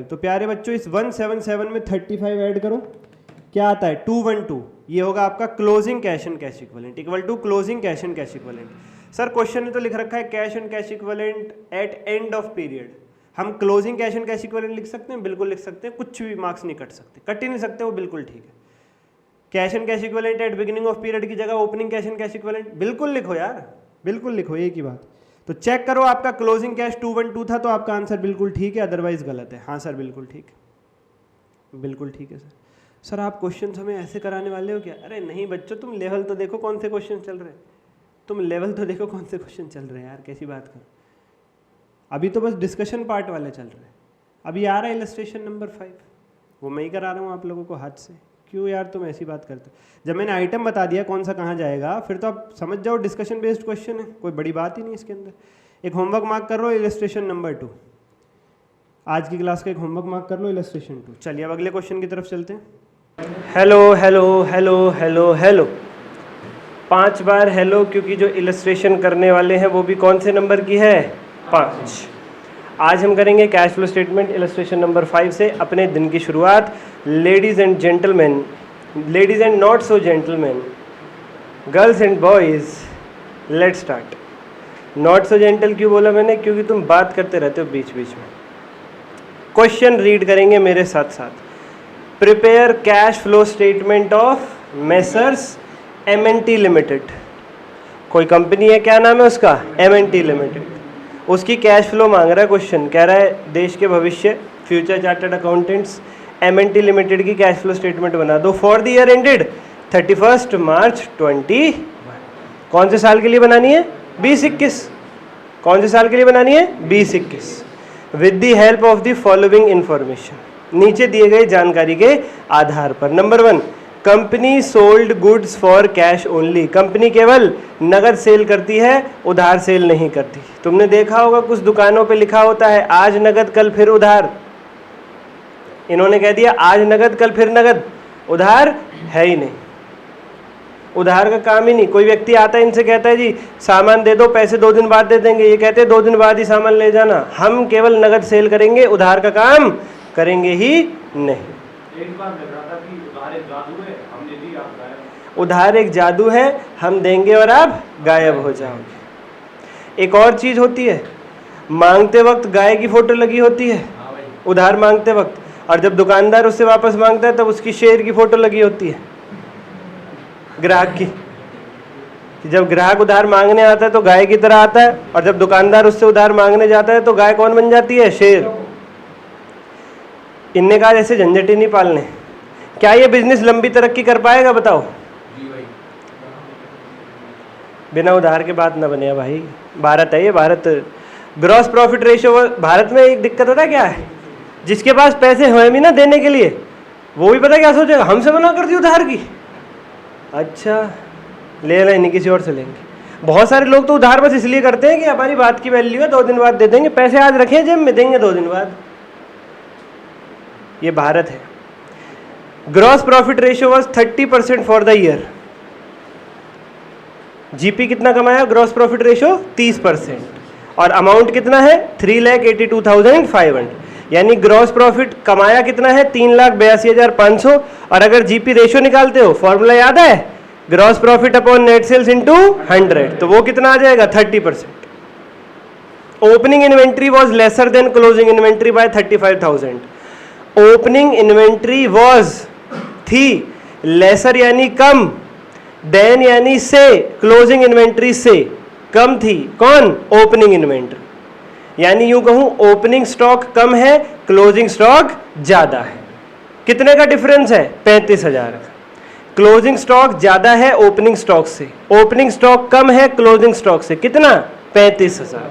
तो प्यारे बच्चों इस 177 में 35 ऐड करो, क्या आता है 212, ये होगा आपका closing cash and cash equivalent equal to closing cash and cash equivalent. Sir question में तो लिख रखा है cash and cash equivalent at end of period, हम closing cash and cash equivalent लिख सकते हैं? बिल्कुल लिख सकते हैं, कुछ भी मार्क्स नहीं कट सकते, कट ही नहीं सकते, वो बिल्कुल ठीक है। Cash and cash equivalent at beginning of period की जगह opening cash and cash equivalent बिल्कुल लिखो यार, बिल्कुल लिखो, एक ही बात। तो चेक करो, आपका क्लोजिंग कैश 212 था तो आपका आंसर बिल्कुल ठीक है, अदरवाइज गलत है। हाँ सर बिल्कुल ठीक है, बिल्कुल ठीक है सर। सर आप क्वेश्चन हमें ऐसे कराने वाले हो क्या? अरे नहीं बच्चों, तुम लेवल तो देखो कौन से क्वेश्चन चल रहे हैं, तुम लेवल तो देखो कौन से क्वेश्चन चल रहे हैं यार, कैसी बात करो। अभी तो बस डिस्कशन पार्ट वाले चल रहे हैं, अभी आ रहा है इलस्ट्रेशन नंबर 5, वो मैं ही करा रहा हूँ आप लोगों को हाथ से। क्यों यार तुम ऐसी बात करते हो? जब मैंने आइटम बता दिया कौन सा कहाँ जाएगा, फिर तो आप समझ जाओ डिस्कशन बेस्ड क्वेश्चन है, कोई बड़ी बात ही नहीं इसके अंदर। एक होमवर्क मार्क कर लो इलस्ट्रेशन नंबर 2, आज की क्लास का एक होमवर्क मार्क कर लो इलस्ट्रेशन 2। चलिए अब अगले क्वेश्चन की तरफ चलते हैं। Hello hello hello hello hello, 5 बार हेलो, क्योंकि जो इलस्ट्रेशन करने वाले हैं वो भी कौन से नंबर की है? 5। आज हम करेंगे cash flow statement illustration number 5 से अपने दिन की शुरुआत। Ladies and gentleman, ladies and not so gentleman, girls and boys, let start. Not so gentle क्यों बोला मैंने? क्योंकि तुम बात करते रहते हो बीच बीच में। क्वेश्चन रीड करेंगे मेरे साथ साथ। Prepare cash flow statement of messrs M&T limited. कोई कंपनी है, क्या नाम है उसका? M&T limited. उसकी कैश फ्लो मांग रहा है क्वेश्चन, कह रहा है देश के भविष्य future chartered accountants M&T limited की कैश फ्लो स्टेटमेंट बना दो for the year ended 31 March 21। कौन से साल के लिए बनानी है? 2021। कौन से साल के लिए बनानी है? 2021। With the help of the following information, नीचे दिए गए जानकारी के आधार पर। Number 1, company sold goods for cash only. Company केवल नगद सेल करती है, उधार सेल नहीं करती। तुमने देखा होगा कुछ दुकानों पे लिखा होता है आज नगद कल फिर उधार। इन्होंने कह दिया आज नगद कल फिर नगद, उधार है ही नहीं, उधार का काम ही नहीं। कोई व्यक्ति आता है इनसे कहता है जी सामान दे दो, पैसे 2 दिन बाद दे देंगे, ये कहते हैं 2 दिन बाद ही सामान ले जाना, हम केवल नगद सेल करेंगे, उधार का काम करेंगे ही नहीं। एक बार लग रहा था कि उधार एक जादू है, हमने दी आप गायब। उधार एक जादू है, हम देंगे और आप गायब हो जाओगे। एक और चीज होती है, मांगते वक्त गाय की फोटो लगी होती है उधार मांगते वक्त, और जब दुकानदार उससे वापस मांगता है तब उसकी शेर की फोटो लगी होती है ग्राहक की। कि जब ग्राहक उधार मांगने आता है तो गाय की तरह आता है, और जब दुकानदार उससे उधार मांगने जाता है तो गाय कौन बन जाती है? शेर। इनने कहा ऐसे झंझट ही नहीं पालने। क्या ये बिजनेस लंबी तरक्की कर पाएगा बताओ? बिना उधार के बात ना बने भाई। भारत है ये, Bharat. Gross profit ratio, Bharat में एक दिक्कत होता है क्या है, जिसके पास पैसे हैं भी ना देने के लिए, वो भी पता क्या सोचेगा, हमसे मना कर दी उधार की, अच्छा ले लें, किसी और से लेंगे। बहुत सारे लोग तो उधार बस इसलिए करते हैं कि हमारी बात की वैल्यू है, 2 दिन बाद दे देंगे, पैसे आज रखें जेब में, देंगे 2 दिन बाद। ये भारत है। Gross profit ratio was 30% for the year. GP कितना कमाया? ग्रॉस प्रॉफिट रेशियो 30%, और अमाउंट कितना है? 3,82,500। यानी ग्रॉस प्रॉफिट कमाया कितना है? 3,82,500। और अगर जीपी रेशियो निकालते हो, फॉर्मूला याद है? Gross profit upon net sales into 100, तो वो कितना आ जाएगा? 30%। Opening inventory was lesser than closing inventory by 35,000। Opening inventory was थी, लेसर यानी कम, देन यानी से, क्लोजिंग इन्वेंट्री से कम थी। कौन? Opening inventory. यानी यूं कहूं ओपनिंग स्टॉक कम है, क्लोजिंग स्टॉक ज्यादा है। कितने का डिफरेंस है? 35,000 का। क्लोजिंग स्टॉक ज्यादा है ओपनिंग स्टॉक से, ओपनिंग स्टॉक कम है क्लोजिंग स्टॉक से। कितना? 35,000।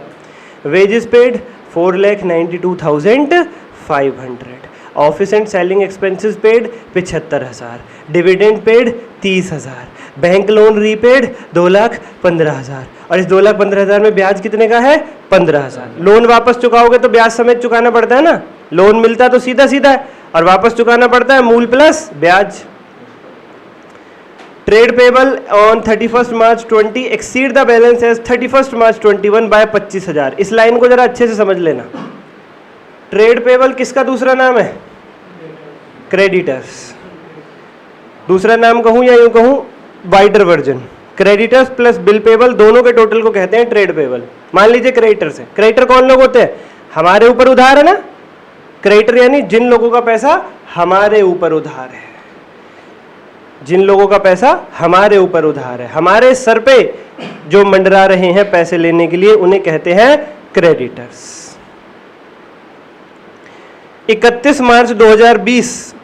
Wages paid 4,92,500। Office and selling expenses paid 75,000। Dividend paid 30,000। Bank loan repaid 2,15,000। और इस 2,15,000 में ब्याज कितने का है? 15,000। लोन वापस चुकाओगे तो ब्याज समेत चुकाना पड़ता है ना, लोन मिलता तो सीधा सीधा है, और वापस चुकाना पड़ता है मूल प्लस ब्याज। Trade payable on 31 March 20 exceed the balance as 31 March 21 by 25,000। इस लाइन को जरा अच्छे से समझ लेना। ट्रेड पेबल किसका दूसरा नाम है? क्रेडिटर्स। दूसरा नाम कहूं या यूं कहूं wider version, creditors plus bill payable दोनों के टोटल को कहते हैं ट्रेड पेबल। मान लीजिए क्रेडिटर्स है, क्रेडिटर कौन लोग होते हैं? हमारे ऊपर उधार है ना, क्रेडिटर यानी जिन लोगों का पैसा हमारे ऊपर उधार है, जिन लोगों का पैसा हमारे ऊपर उधार है, हमारे सर पे जो मंडरा रहे हैं पैसे लेने के लिए, उन्हें कहते हैं creditors. 31 March 2020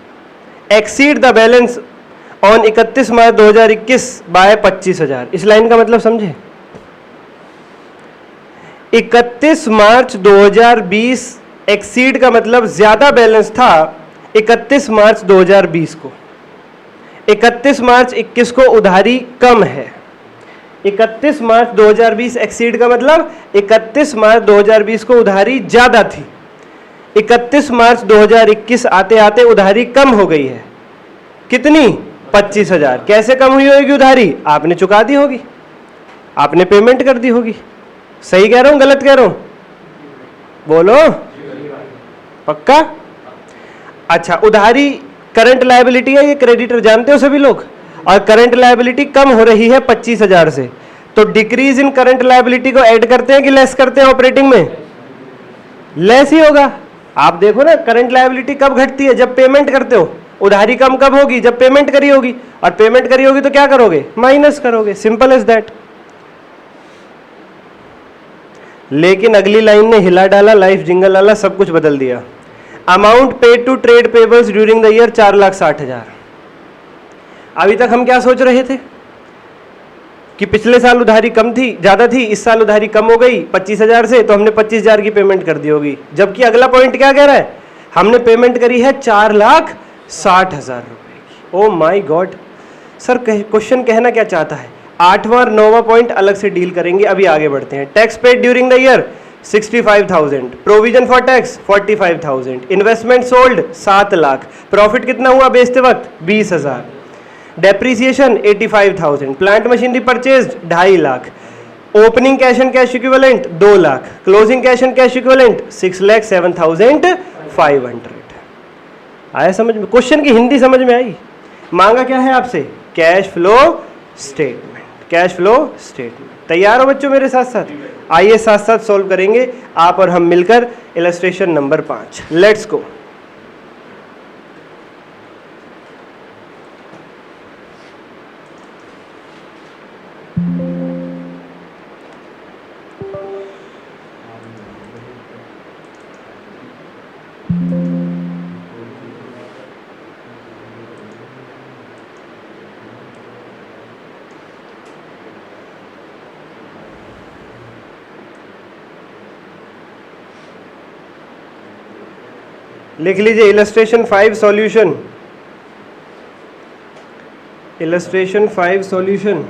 exceed the balance on 31 March 2021 by 25,000। इस लाइन का मतलब समझे? 31 मार्च 2020 एक्सीड का मतलब ज्यादा बैलेंस था 31 मार्च 2020 को, 31 मार्च 21 को उधारी कम है। 31 मार्च 2020 एक्सीड का मतलब 31 मार्च 2020 को उधारी ज्यादा थी, 31 मार्च 2021 आते आते उधारी कम हो गई है। कितनी? 25,000। कैसे कम हुई होगी उधारी? आपने चुका दी होगी, आपने पेमेंट कर दी होगी। सही कह रहा हूं गलत कह रहा हूं? बोलो पक्का? अच्छा, उधारी करंट लायबिलिटी है, ये क्रेडिटर जानते हो सभी लोग, और करंट लायबिलिटी कम हो रही है 25,000 से, तो डिक्रीज इन करंट लायबिलिटी को ऐड करते हैं कि लेस करते हैं? ऑपरेटिंग में लेस ही होगा। आप देखो ना, करंट लायबिलिटी कब घटती है? जब पेमेंट करते हो। उधारी कम कब होगी? जब पेमेंट करी होगी, और पेमेंट करी होगी तो क्या करोगे? माइनस करोगे, सिंपल एज दैट। लेकिन अगली लाइन ने हिला डाला, लाइफ जिंगल वाला, सब कुछ बदल दिया। Amount paid to trade payables during the year 4,60,000। अभी तक हम क्या सोच रहे थे कि पिछले साल उधारी कम थी, ज्यादा थी, इस साल उधारी कम हो गई 25,000 से, तो हमने 25,000 की पेमेंट कर दी होगी। जबकि अगला पॉइंट क्या कह रहा है? हमने पेमेंट करी है 4,60,000 रुपए की। Oh my God sir, question कहना क्या चाहता है? 8वां और 9वां पॉइंट अलग से डील करेंगे, अभी आगे बढ़ते हैं। Tax paid during the year 65,000, provision for tax 45,000, investment sold 7 lakh, profit कितना हुआ बेचते वक्त? 20,000, depreciation 85,000, plant machinery purchased 2.5 lakh, opening cash and cash equivalent 2 lakh, closing cash and cash equivalent 6,07,500। आया समझ में? क्वेश्चन की हिंदी समझ में आई? मांगा क्या है आपसे? Cash flow statement, cash flow statement. तैयार हो बच्चों मेरे साथ साथ? आइए साथ साथ सॉल्व करेंगे आप और हम मिलकर इलस्ट्रेशन नंबर 5। Let's go. लिख लीजिए illustration 5 solution, illustration 5 solution.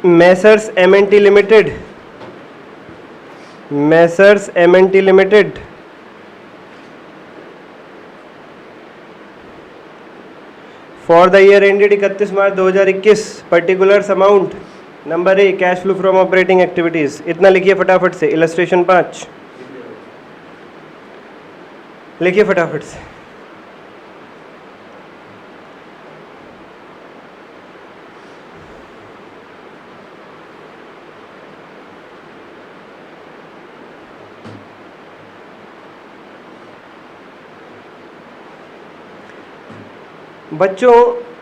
Messrs M and T limited, Messrs M and T limited for the year ended 31 March 2021, particulars amount. Number A, cash flow from operating activities. इतना लिखिए फटाफट से, इलस्ट्रेशन 5 लिखिए फटाफट से। बच्चों,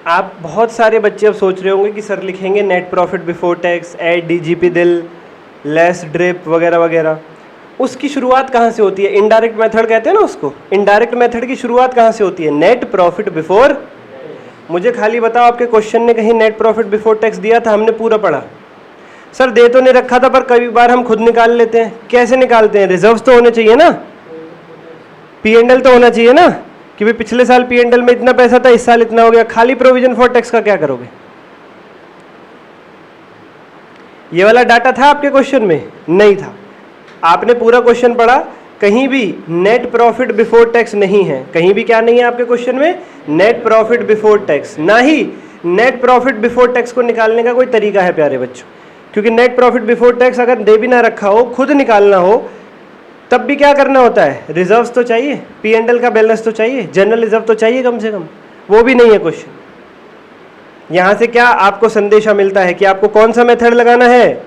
आप बहुत सारे बच्चे अब सोच रहे होंगे कि सर लिखेंगे net profit before tax, add DGP दिल, लेस ड्रिप वगैरह वगैरह। उसकी शुरुआत कहाँ से होती है? इनडायरेक्ट मेथड कहते हैं ना उसको। इनडायरेक्ट मेथड की शुरुआत कहाँ से होती है? Net profit before. मुझे खाली बताओ, आपके क्वेश्चन ने कहीं नेट प्रॉफिट बिफोर टैक्स दिया था? हमने पूरा पढ़ा। सर दे तो नहीं रखा था, पर कई बार हम खुद निकाल लेते हैं। कैसे निकालते हैं? रिजर्व्स तो होने चाहिए ना, P&L तो होना चाहिए ना, कि भाई पिछले साल P&L में इतना पैसा था, इस साल इतना हो गया। खाली प्रोविजन फॉर टैक्स का क्या करोगे? ये वाला डाटा था आपके क्वेश्चन में? नहीं था। आपने पूरा क्वेश्चन पढ़ा, कहीं भी नेट प्रॉफिट बिफोर टैक्स नहीं है। कहीं भी क्या नहीं है आपके क्वेश्चन में? Net profit before tax. ना ही नेट प्रॉफिट बिफोर टैक्स को निकालने का कोई तरीका है प्यारे बच्चों, क्योंकि नेट प्रॉफिट बिफोर टैक्स अगर दे भी ना रखा हो, खुद निकालना हो, तब भी क्या करना होता है, रिजर्व्स तो चाहिए, P&L का बैलेंस तो चाहिए, जनरल रिजर्व तो चाहिए कम से कम, वो भी नहीं है क्वेश्चन। यहां से क्या आपको संदेशा मिलता है कि आपको कौन सा मेथड लगाना है,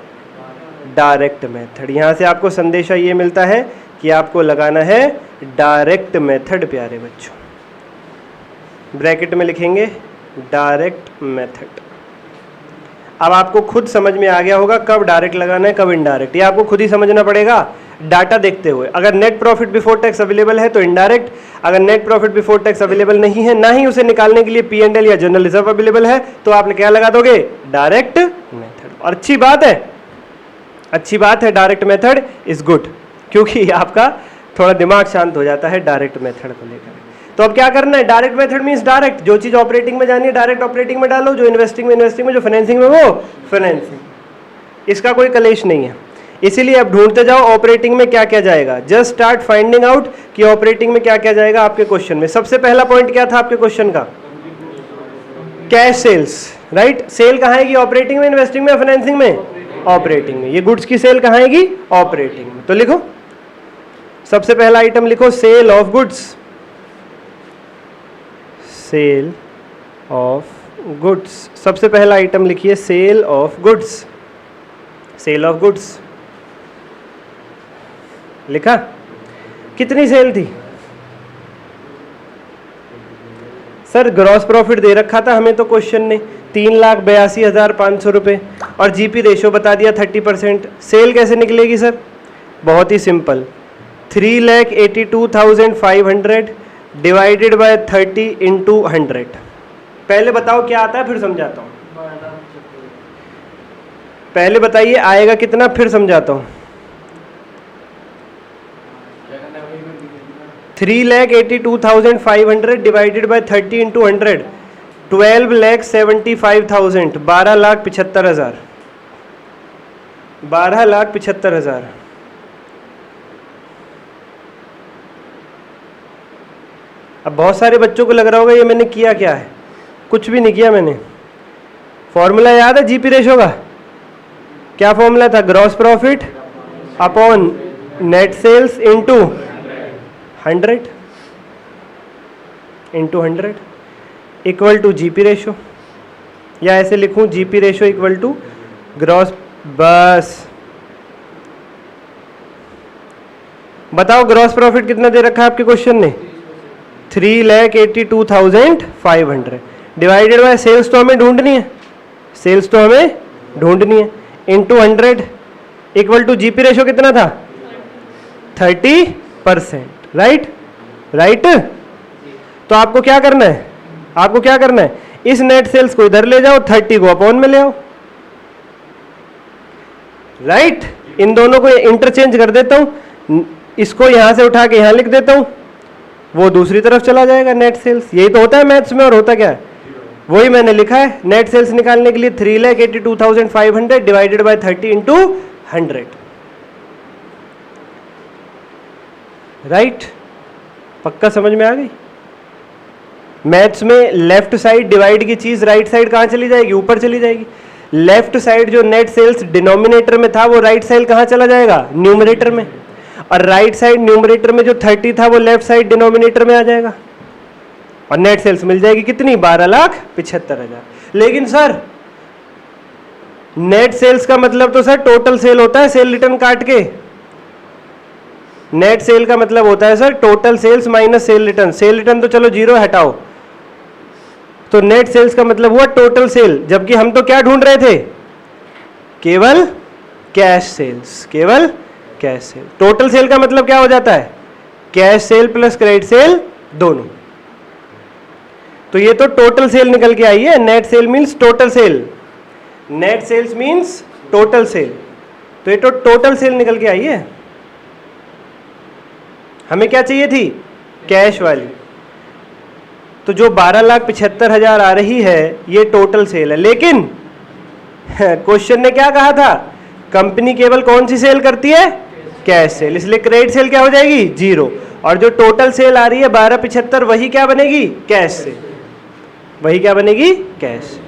डायरेक्ट मेथड। यहां से आपको संदेशा ये मिलता है कि आपको लगाना है डायरेक्ट मेथड प्यारे बच्चों। ब्रैकेट में लिखेंगे डायरेक्ट मेथड। अब आपको खुद समझ में आ गया होगा कब डायरेक्ट लगाना है कब इनडायरेक्ट, ये आपको खुद ही समझना पड़ेगा डाटा देखते हुए। अगर net profit before tax available है तो इनडायरेक्ट, अगर net profit before tax available नहीं है, ना ही उसे निकालने के लिए P&L या जनरल रिजर्व अवेलेबल है, तो आप क्या लगा दोगे, डायरेक्ट मेथड। और अच्छी बात है डायरेक्ट मेथड इज गुड, क्योंकि आपका थोड़ा दिमाग शांत हो जाता है डायरेक्ट मेथड को लेकर। तो अब क्या करना है, डायरेक्ट मेथड मींस डायरेक्ट, जो चीज ऑपरेटिंग में जानी है डायरेक्ट ऑपरेटिंग में डालो, जो इन्वेस्टिंग में जो फाइनेंसिंग में वो फाइनेंसिंग, इसका कोई कलेश नहीं है। इसीलिए अब ढूंढते जाओ ऑपरेटिंग में क्या क्या जाएगा, जस्ट स्टार्ट फाइंडिंग आउट कि ऑपरेटिंग में क्या क्या जाएगा आपके क्वेश्चन में। सबसे पहला पॉइंट क्या था आपके क्वेश्चन का, कैश सेल्स, राइट। सेल कहाँ आएगी, ऑपरेटिंग में, इन्वेस्टिंग में, फाइनेंसिंग में, ऑपरेटिंग में। ये गुड्स की सेल कहाँ आएगी, ऑपरेटिंग में। तो लिखो सबसे पहला आइटम लिखो sale of goods, sale of goods. सबसे पहला आइटम लिखिए sale of goods, sale of goods लिखा। कितनी सेल थी सर, ग्रॉस प्रॉफिट दे रखा था हमें तो क्वेश्चन ने 3,82,500 रुपये और जीपी रेशो बता दिया 30%। सेल कैसे निकलेगी सर, बहुत ही सिंपल, 3,82,500 डिवाइडेड बाय 30 इंटू 100। पहले बताओ क्या आता है फिर समझाता हूँ, पहले बताइए आएगा कितना फिर समझाता हूँ। 3,82,500 डिवाइडेड बाय 30 इंटू 100, 12,75,000, 12,75,000, 12,75,000। अब बहुत सारे बच्चों को लग रहा होगा ये मैंने किया क्या है, कुछ भी नहीं किया मैंने। फॉर्मूला याद है जीपी रेशो का, क्या फॉर्मूला था, gross profit upon net sales into 100 into 100 equal to GP ratio, या ऐसे लिखूं GP ratio equal to gross. बस बताओ ग्रॉस प्रॉफिट कितना दे रखा है आपके क्वेश्चन ने, 3,82,500 डिवाइडेड बाय सेल्स तो हमें ढूंढनी है, सेल्स तो हमें ढूंढनी है, into 100 equal to GP ratio कितना था, 30%, राइट। तो आपको क्या करना है, इस नेट सेल्स को इधर ले जाओ, 30 को अपॉन में ले आओ, राइट। इन दोनों को इंटरचेंज कर देता हूं, इसको यहां से उठा के यहां लिख देता हूं, वो दूसरी तरफ चला जाएगा नेट सेल्स। यही तो होता है मैथ्स में, और होता क्या है वही मैंने लिखा है। नेट सेल्स निकालने के लिए 3,82,500 डिवाइडेड बाय 30 इंटू 100, राइट। पक्का समझ में आ गई। मैथ्स में लेफ्ट साइड डिवाइड की चीज राइट साइड कहां चली जाएगी, ऊपर चली जाएगी। लेफ्ट साइड जो नेट सेल्स डिनोमिनेटर में था वो राइट साइड कहां चला जाएगा, न्यूमरेटर में, और राइट साइड न्यूमरेटर में जो 30 था वो लेफ्ट साइड डिनोमिनेटर में आ जाएगा, और नेट सेल्स मिल जाएगी कितनी, 12,75,000। लेकिन सर नेट सेल्स का मतलब तो सर टोटल सेल होता है, सेल रिटर्न काट के। नेट सेल का मतलब होता है sir total sales minus sale return. Sale return तो चलो जीरो हटाओ, तो नेट सेल्स का मतलब हुआ टोटल सेल, जबकि हम तो क्या ढूंढ रहे थे, केवल कैश सेल्स, केवल कैश सेल। टोटल सेल का मतलब क्या हो जाता है, cash cell plus credit sale दोनों। तो ये तो टोटल सेल निकल के आई है, net sale means total sale, net sales means total sale, तो ये तो टोटल सेल निकल के आई है। हमें क्या चाहिए थी, कैश वाली। तो जो 12,75,000 आ रही है ये टोटल सेल है, लेकिन क्वेश्चन ने क्या कहा था, कंपनी केवल कौन सी सेल करती है, कैश सेल, इसलिए क्रेडिट सेल क्या हो जाएगी, जीरो। और जो टोटल सेल आ रही है 12,75 वही क्या बनेगी, कैश सेल, वही क्या बनेगी, कैश।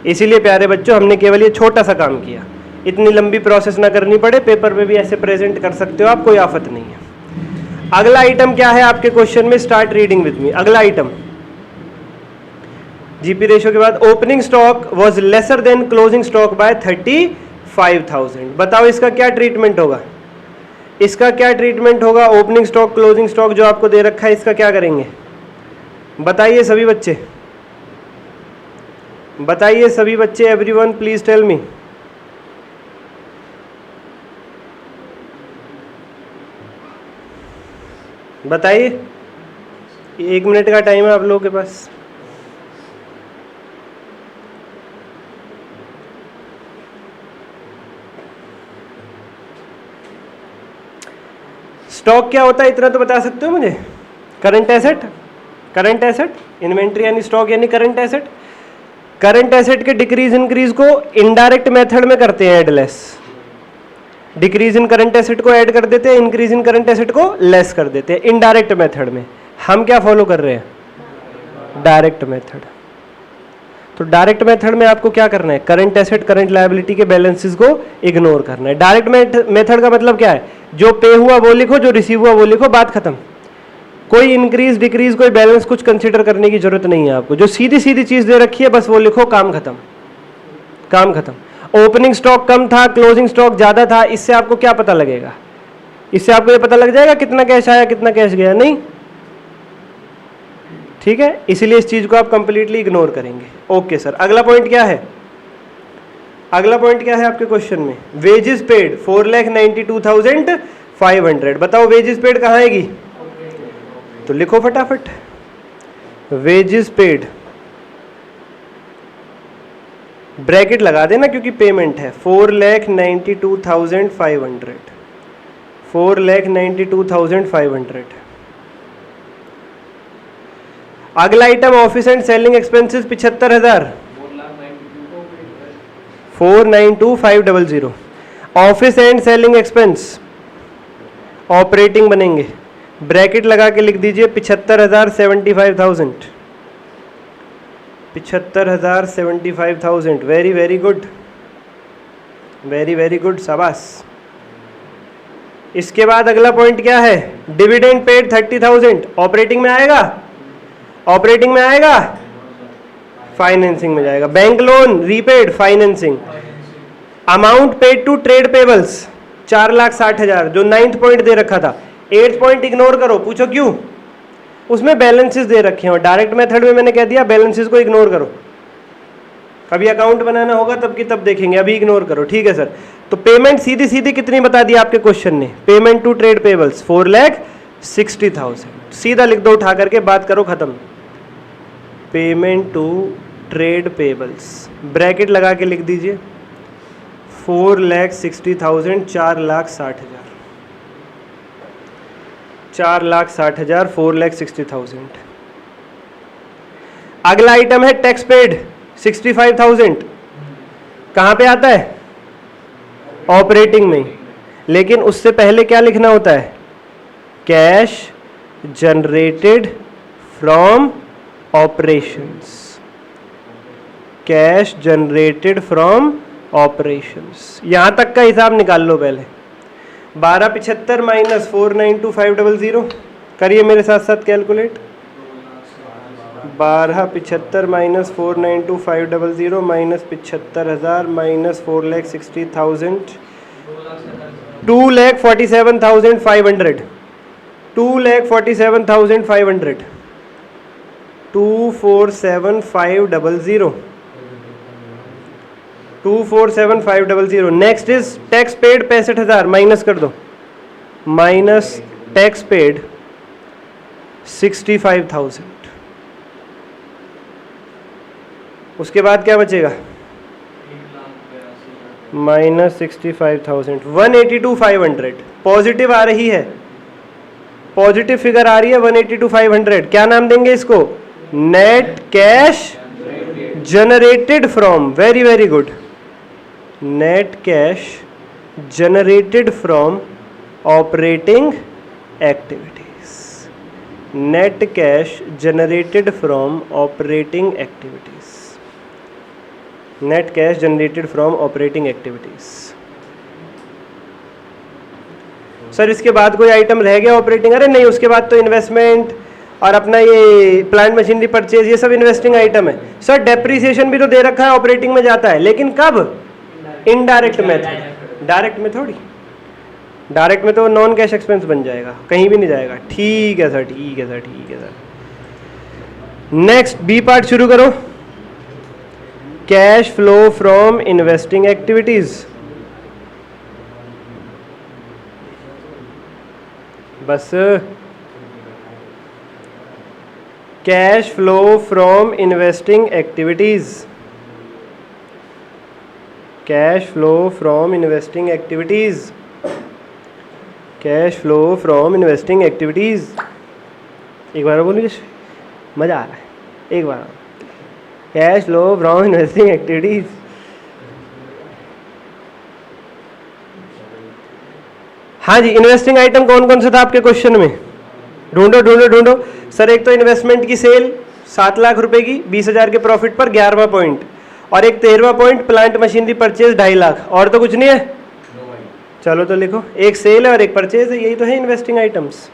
इसीलिए प्यारे बच्चों हमने केवल ये छोटा सा काम किया, इतनी लंबी प्रोसेस ना करनी पड़े, पेपर में भी ऐसे प्रेजेंट कर सकते हो आप, कोई आफत नहीं है। अगला आइटम क्या है आपके क्वेश्चन में, स्टार्ट रीडिंग विद मी। अगला आइटम जीपी रेशियो के बाद opening stock was lesser than closing stock by 35,000। बताओ इसका क्या ट्रीटमेंट होगा, इसका क्या ट्रीटमेंट होगा? ओपनिंग स्टॉक क्लोजिंग स्टॉक जो आपको दे रखा है इसका क्या करेंगे? बताइए सभी बच्चे, बताइए सभी बच्चे, एवरीवन प्लीज टेल मी। बताइए, 1 मिनट का टाइम है आप लोगों के पास। स्टॉक क्या होता है इतना तो बता सकते हो मुझे? Current asset, current asset, inventory यानी स्टॉक यानी करंट एसेट। करंट एसेट के डिक्रीज इंक्रीज को इनडायरेक्ट मेथड में करते हैं, add less. Decrease in current asset को ऐड कर देते हैं, इंक्रीज इन करंट एसेट को लेस कर देते हैं इनडायरेक्ट मेथड में। हम क्या फॉलो कर रहे हैं? Direct method. तो डायरेक्ट मेथड में आपको क्या करना है? करंट एसेट करंट लायबिलिटी के बैलेंसेस को इग्नोर करना है। डायरेक्ट मेथड का मतलब क्या है? जो पे हुआ वो लिखो, जो रिसीव हुआ वो लिखो, बात खत्म। कोई इंक्रीज डिक्रीज कोई बैलेंस कुछ कंसीडर करने की जरूरत नहीं है आपको। जो सीधी सीधी चीज दे रखी है बस वो लिखो, काम खत्म, काम खत्म। ओपनिंग स्टॉक कम था, क्लोजिंग स्टॉक ज्यादा था, इससे आपको क्या पता लगेगा? इससे आपको ये पता लग जाएगा कितना कैश आया कितना कैश गया? नहीं, ठीक है। इसीलिए इस चीज को आप कंप्लीटली इग्नोर करेंगे। ओके सर, अगला पॉइंट क्या है? अगला पॉइंट क्या है आपके क्वेश्चन में? Wages paid 4,92,500। बताओ वेजेस पेड कहाँ आएगी? तो लिखो फटाफट, वेजेस पेड ब्रैकेट लगा देना क्योंकि पेमेंट है। 4,92,500, 4,92,500। अगला item office and selling expenses 75,000, 4,92,500। Office and selling expense operating बनेंगे, ब्रैकेट लगा के लिख दीजिए 75,000 75,000, 75,000 75,000। Very very good, very very good, शाबाश। इसके बाद अगला पॉइंट क्या है? डिविडेंड पेड 30,000 ऑपरेटिंग में आएगा, ऑपरेटिंग में आएगा, फाइनेंसिंग में जाएगा। Bank loan repaid financing. Amount paid to trade payables 4,60,000 जो 9th पॉइंट दे रखा था। 8th पॉइंट इग्नोर करो, पूछो क्यों? उसमें बैलेंसेस दे रखे हैं। डायरेक्ट मेथड में मैंने कह दिया बैलेंसेस को इग्नोर करो, कभी अकाउंट बनाना होगा तब की तब देखेंगे, अभी इग्नोर करो, ठीक है सर। तो पेमेंट सीधी सीधी कितनी बता दी आपके क्वेश्चन ने? Payment to trade payables 4,60,000। सीधा लिख दो उठा करके, बात करो खत्म। Payment to trade payables bracket लगा के लिख दीजिए 4,60,000, 4,60,000, 4,60,000, 4,60,000। अगला आइटम है टैक्स पेड 65,000। कहां पे आता है? ऑपरेटिंग में। लेकिन उससे पहले क्या लिखना होता है? Cash generated from operations, cash generated from operations. यहां तक का हिसाब निकाल लो पहले। 1275 माइनस 4,92,500 करिए मेरे साथ साथ calculate. 1275 minus 4,92,500 minus 75,000 minus 4,60,000, 2,47,500, 2,47,500, 2,47,500, 2,47,500। Next is tax paid 65,000, minus कर दो, माइनस टैक्स पेड 65,000। उसके बाद क्या बचेगा? माइनस 65,000, 182,500। पॉजिटिव आ रही है, पॉजिटिव फिगर आ रही है 182,500। क्या नाम देंगे इसको? Net cash generated from, very very good, net cash generated from operating activities, net cash generated from operating activities, net cash generated from operating activities. Sir इसके बाद कोई आइटम रह गया ऑपरेटिंग? अरे नहीं, उसके बाद तो इन्वेस्टमेंट और अपना ये प्लांट मशीनरी परचेज, ये सब इन्वेस्टिंग आइटम है। सर डेप्रिसिएशन भी तो दे रखा है, ऑपरेटिंग में जाता है, लेकिन कब? Indirect method. डायरेक्ट में थोड़ी, डायरेक्ट में तो नॉन कैश एक्सपेंस बन जाएगा, कहीं भी नहीं जाएगा। ठीक है सर, ठीक है सर, ठीक है सर। नेक्स्ट बी पार्ट शुरू करो। Cash flow from investing activities. बस cash flow from investing activities, cash flow from investing activities, cash flow from investing activities. एक बार बोलिए, मजा आ रहा है, एक बार। Cash flow from investing activities. हाँ जी, इन्वेस्टिंग आइटम कौन कौन सा था आपके क्वेश्चन में? ढूंढो ढूंढो ढूंढो। सर एक तो इन्वेस्टमेंट की सेल 7 लाख रुपए की 20,000 के प्रॉफिट पर 11वां पॉइंट, और एक 13वां point plant machinery purchase 2.5 lakh, और तो कुछ नहीं है। चलो तो लिखो, एक सेल है और एक परचेज है, यही तो है इन्वेस्टिंग आइटम्स।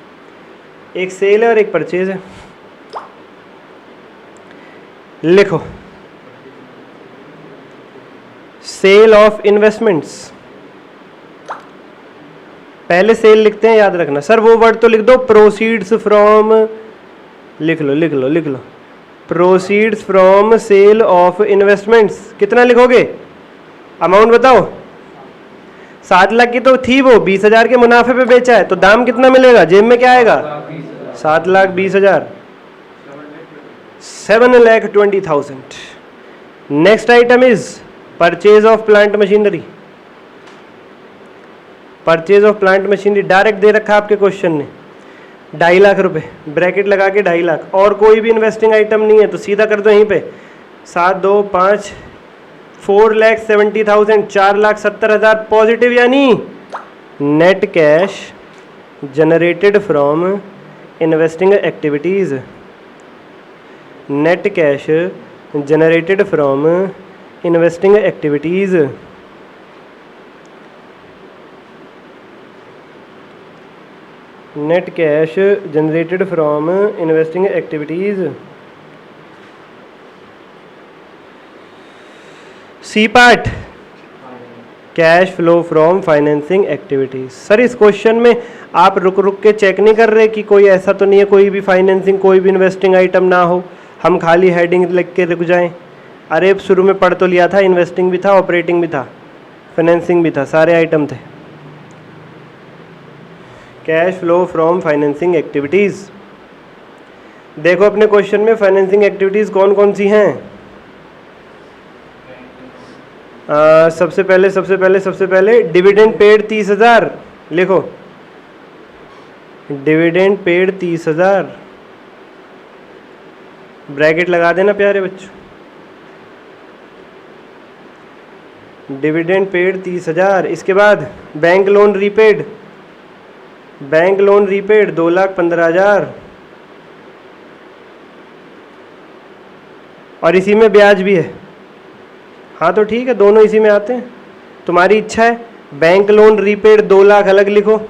एक सेल है और एक परचेज है। लिखो सेल ऑफ इन्वेस्टमेंट्स। पहले सेल लिखते हैं, याद रखना। सर वो वर्ड तो लिख दो, प्रोसीड्स फ्रॉम, लिख लो लिख लो लिख लो, proceeds from sale of investments. कितना लिखोगे? अमाउंट बताओ। 7 लाख की तो थी, वो 20,000 के मुनाफे पे बेचा है, तो दाम कितना मिलेगा? जेब में क्या आएगा? 7,20,000, 7,20,000। Next item is purchase of plant machinery. Purchase of plant machinery direct दे रखा है आपके क्वेश्चन ने, 2.5 लाख रुपए, ब्रैकेट लगा के 2.5 लाख, और कोई भी इन्वेस्टिंग आइटम नहीं है, तो सीधा कर दो यहीं पे। 7 2 5 4,70,000, 4,70,000 पॉजिटिव, यानी net cash generated from investing activities. Net cash generated from investing activities. Net cash generated from investing activities. C part cash flow from financing activities. Sir इस क्वेश्चन में आप रुक रुक के चेक नहीं कर रहे कि कोई ऐसा तो नहीं है कोई भी फाइनेंसिंग, कोई भी इन्वेस्टिंग आइटम ना हो, हम खाली हेडिंग लिख के रुक जाएं? अरे शुरू में पढ़ तो लिया था, इन्वेस्टिंग भी था, ऑपरेटिंग भी था, फाइनेंसिंग भी था, सारे आइटम थे। Cash flow from financing activities. देखो अपने क्वेश्चन में फाइनेंसिंग एक्टिविटीज कौन कौन सी हैं? सबसे पहले डिविडेंड पेड 30,000। लिखो डिविडेंड पेड 30,000, ब्रैकेट लगा देना प्यारे बच्चों। Dividend paid 30,000। इसके बाद bank loan repaid, bank loan repaid 2,15,000, और इसी में ब्याज भी है। हाँ तो ठीक है, दोनों इसी में आते हैं, तुम्हारी इच्छा है। बैंक लोन रीपेड 2 लाख अलग लिखो,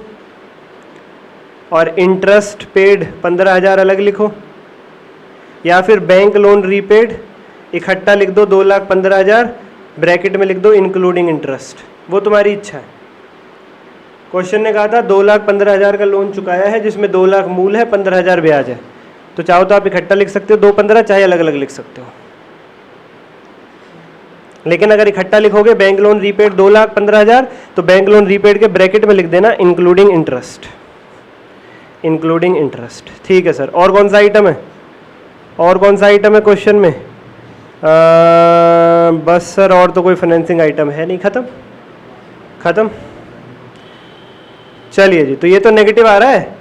और इंटरेस्ट पेड 15,000 अलग लिखो, या फिर बैंक लोन रीपेड इकट्ठा लिख दो 2,15,000, ब्रैकेट में लिख दो इंक्लूडिंग इंटरेस्ट। वो तुम्हारी इच्छा है। क्वेश्चन ने कहा था 2,15,000 का लोन चुकाया है, जिसमें 2 लाख मूल है, 15,000 ब्याज है, तो चाहो तो आप इकट्ठा लिख सकते हो 2,15,000, चाहे अलग अलग लिख सकते हो। लेकिन अगर इकट्ठा लिखोगे बैंक लोन रीपेड 2,15,000, तो बैंक लोन रीपेड के ब्रैकेट में लिख देना इंक्लूडिंग इंटरेस्ट, इंक्लूडिंग इंटरेस्ट। ठीक है सर, और कौन सा आइटम है? और कौन सा आइटम है क्वेश्चन में? बस सर, और तो कोई फाइनेंसिंग आइटम है नहीं, खत्म खत्म। चलिए जी, तो ये तो नेगेटिव आ रहा है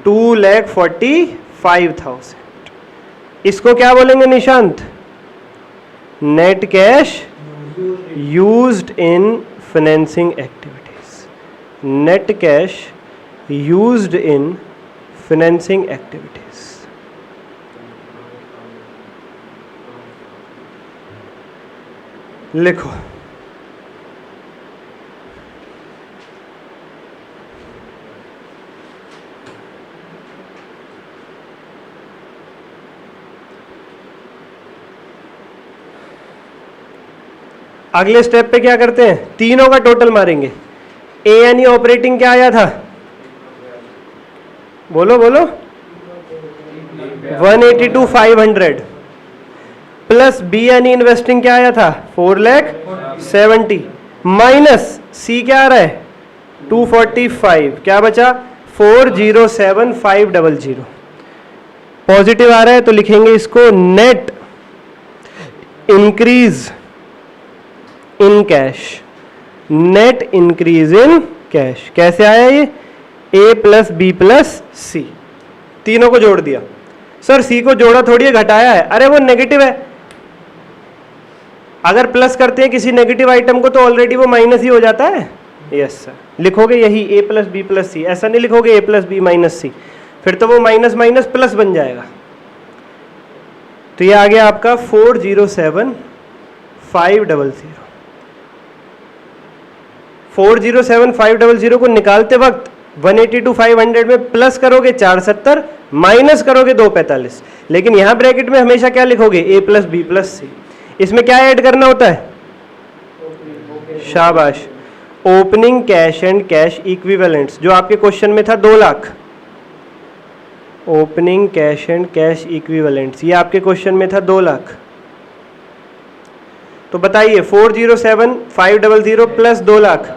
2,45,000। इसको क्या बोलेंगे निशांत? नेट कैश यूज्ड इन financing activities. Net cash used इन फाइनेंसिंग एक्टिविटीज। लिखो अगले स्टेप पे क्या करते हैं, तीनों का टोटल मारेंगे। ए यानी ऑपरेटिंग क्या आया था, बोलो बोलो, 182,500 प्लस बी यानी इन्वेस्टिंग क्या आया था, 4,70,000 माइनस सी क्या आ रहा है 245, क्या बचा 407,500। पॉजिटिव आ रहा है तो लिखेंगे इसको net increase in cash, net increase in cash. कैसे आया ये, ए प्लस बी प्लस सी, तीनों को जोड़ दिया। सर सी को जोड़ा थोड़ी है, घटाया है, अरे वो नेगेटिव है। अगर प्लस करते हैं किसी नेगेटिव आइटम को तो ऑलरेडी वो माइनस ही हो जाता है। यस सर, लिखोगे यही ए प्लस बी प्लस सी, ऐसा नहीं लिखोगे ए प्लस बी माइनस सी, फिर तो वो माइनस माइनस प्लस बन जाएगा। तो ये आ गया आपका 407,500। 407,500 को निकालते वक्त 182,500 में प्लस करोगे 470, माइनस करोगे 245, लेकिन यहां ब्रैकेट में हमेशा क्या लिखोगे, ए प्लस बी प्लस सी। इसमें क्या ऐड करना होता है, शाबाश, opening cash and cash equivalents, जो आपके क्वेश्चन में था 2 lakh. Opening cash and cash equivalents, ये आपके क्वेश्चन में था 2 लाख। तो बताइए 407,500 plus 2 lakh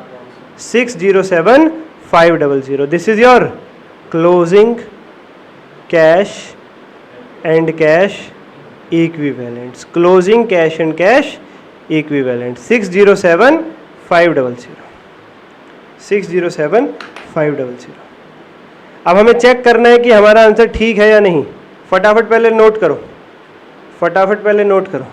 607,500, this is your closing cash and cash equivalents. Closing cash and cash equivalent 607,500, 607,500। अब हमें चेक करना है कि हमारा आंसर ठीक है या नहीं। फटाफट पहले नोट करो, फटाफट पहले नोट करो।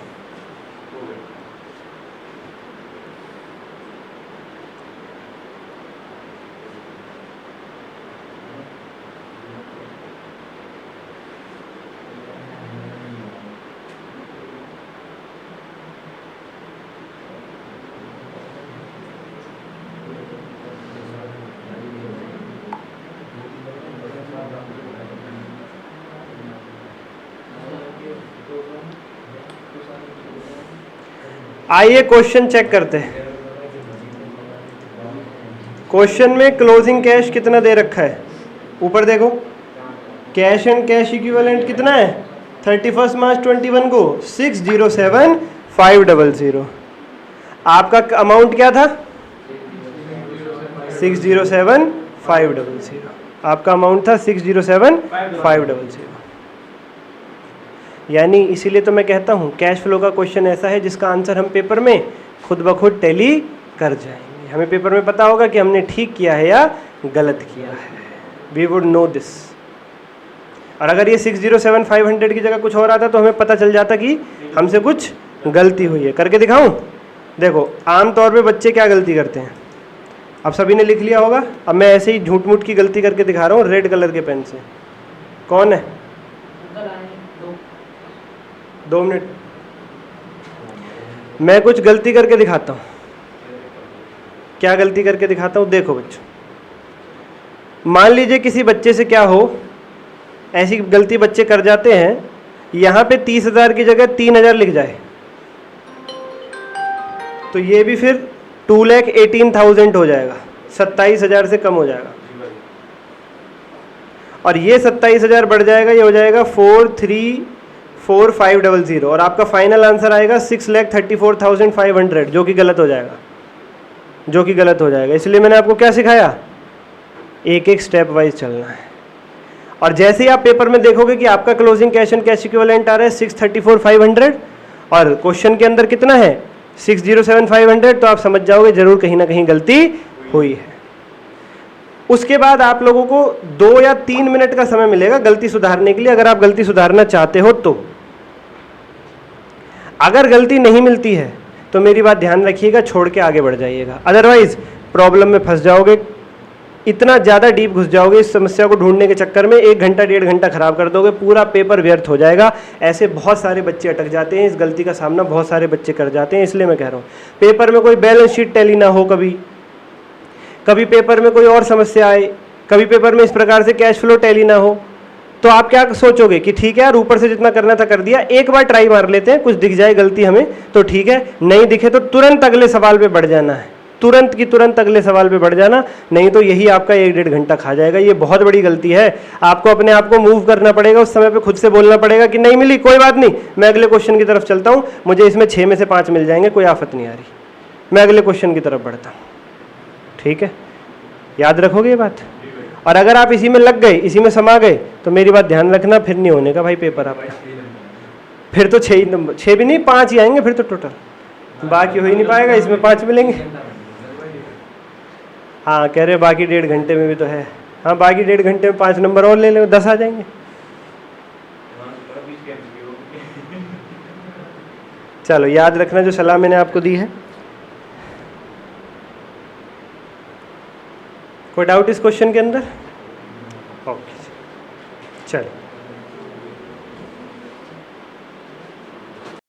आइए क्वेश्चन चेक करते हैं। क्वेश्चन में क्लोजिंग कैश कितना दे रखा है, ऊपर देखो, कैश एंड कैश इक्विवेलेंट कितना है 31 मार्च 21 को 607,500। आपका अमाउंट क्या था 607,500, आपका अमाउंट था 607,500। यानी इसीलिए तो मैं कहता हूँ कैश फ्लो का क्वेश्चन ऐसा है जिसका आंसर हम पेपर में खुद ब खुद टैली कर जाएंगे। हमें पेपर में पता होगा कि हमने ठीक किया है या गलत किया है, वी वुड नो दिस। और अगर ये 607,500 की जगह कुछ और आता तो हमें पता चल जाता कि हमसे कुछ गलती हुई है। करके दिखाऊं, देखो आमतौर पे बच्चे क्या गलती करते हैं, अब सभी ने लिख लिया होगा, अब मैं ऐसे ही झूठ मूठ की गलती करके दिखा रहा हूँ रेड कलर के पेन से। कौन है, 2 मिनट, मैं कुछ गलती करके दिखाता हूँ। क्या गलती करके दिखाता हूँ, देखो बच्चों, मान लीजिए किसी बच्चे से क्या हो, ऐसी गलती बच्चे कर जाते हैं, यहाँ पे 30,000 की जगह 3,000 लिख जाए, तो ये भी फिर 2,18,000 हो जाएगा, 27,000 से कम हो जाएगा। और ये 27,000 बढ़ जाएगा, ये हो जाएगा 4,34,500 और आपका फाइनल आंसर आएगा 6,34,500, जो कि गलत हो जाएगा, जो कि गलत हो जाएगा। इसलिए मैंने आपको क्या सिखाया, एक एक स्टेप वाइज चलना है। और जैसे ही आप पेपर में देखोगे कि आपका closing cash and cash equivalent आ रहा है 634,500 और क्वेश्चन के अंदर कितना है 607,500, तो आप समझ जाओगे जरूर कहीं ना कहीं गलती हुई है। उसके बाद आप लोगों को 2 या 3 मिनट का समय मिलेगा गलती सुधारने के लिए, अगर आप गलती सुधारना चाहते हो तो। अगर गलती नहीं मिलती है तो मेरी बात ध्यान रखिएगा, छोड़ के आगे बढ़ जाइएगा, अदरवाइज प्रॉब्लम में फंस जाओगे, इतना ज़्यादा डीप घुस जाओगे इस समस्या को ढूंढने के चक्कर में, 1 घंटा 1.5 घंटा खराब कर दोगे, पूरा पेपर व्यर्थ हो जाएगा। ऐसे बहुत सारे बच्चे अटक जाते हैं, इस गलती का सामना बहुत सारे बच्चे कर जाते हैं। इसलिए मैं कह रहा हूँ पेपर में कोई बैलेंस शीट टैली ना हो, कभी पेपर में कोई और समस्या आए, कभी पेपर में इस प्रकार से कैश फ्लो टैली ना हो, तो आप क्या सोचोगे कि ठीक है यार ऊपर से जितना करना था कर दिया, एक बार ट्राई मार लेते हैं, कुछ दिख जाए गलती हमें तो ठीक है, नहीं दिखे तो तुरंत अगले सवाल पे बढ़ जाना है, तुरंत की तुरंत अगले सवाल पे बढ़ जाना, नहीं तो यही आपका 1-1.5 घंटा खा जाएगा। ये बहुत बड़ी गलती है। आपको अपने आप को मूव करना पड़ेगा, उस समय पे खुद से बोलना पड़ेगा कि नहीं मिली कोई बात नहीं, मैं अगले क्वेश्चन की तरफ चलता हूँ, मुझे इसमें 6 में से 5 मिल जाएंगे, कोई आफत नहीं आ रही, मैं अगले क्वेश्चन की तरफ बढ़ता हूँ। ठीक है, याद रखोगे ये बात। और अगर आप इसी में लग गए, इसी में समा गए, तो मेरी बात ध्यान रखना, फिर नहीं होने का भाई पेपर आपका, फिर तो 6 नंबर, 6 भी नहीं 5 ही आएंगे फिर तो टोटल, बाकी हो ही नहीं पाएगा, इसमें 5 मिलेंगे। हाँ कह रहे बाकी 1.5 घंटे में भी तो है, हाँ बाकी 1.5 घंटे में 5 नंबर और ले लो, 10 आ जाएंगे। चलो याद रखना जो सलाह मैंने आपको दी है। कोई डाउट इस क्वेश्चन के अंदर? ओके चलो।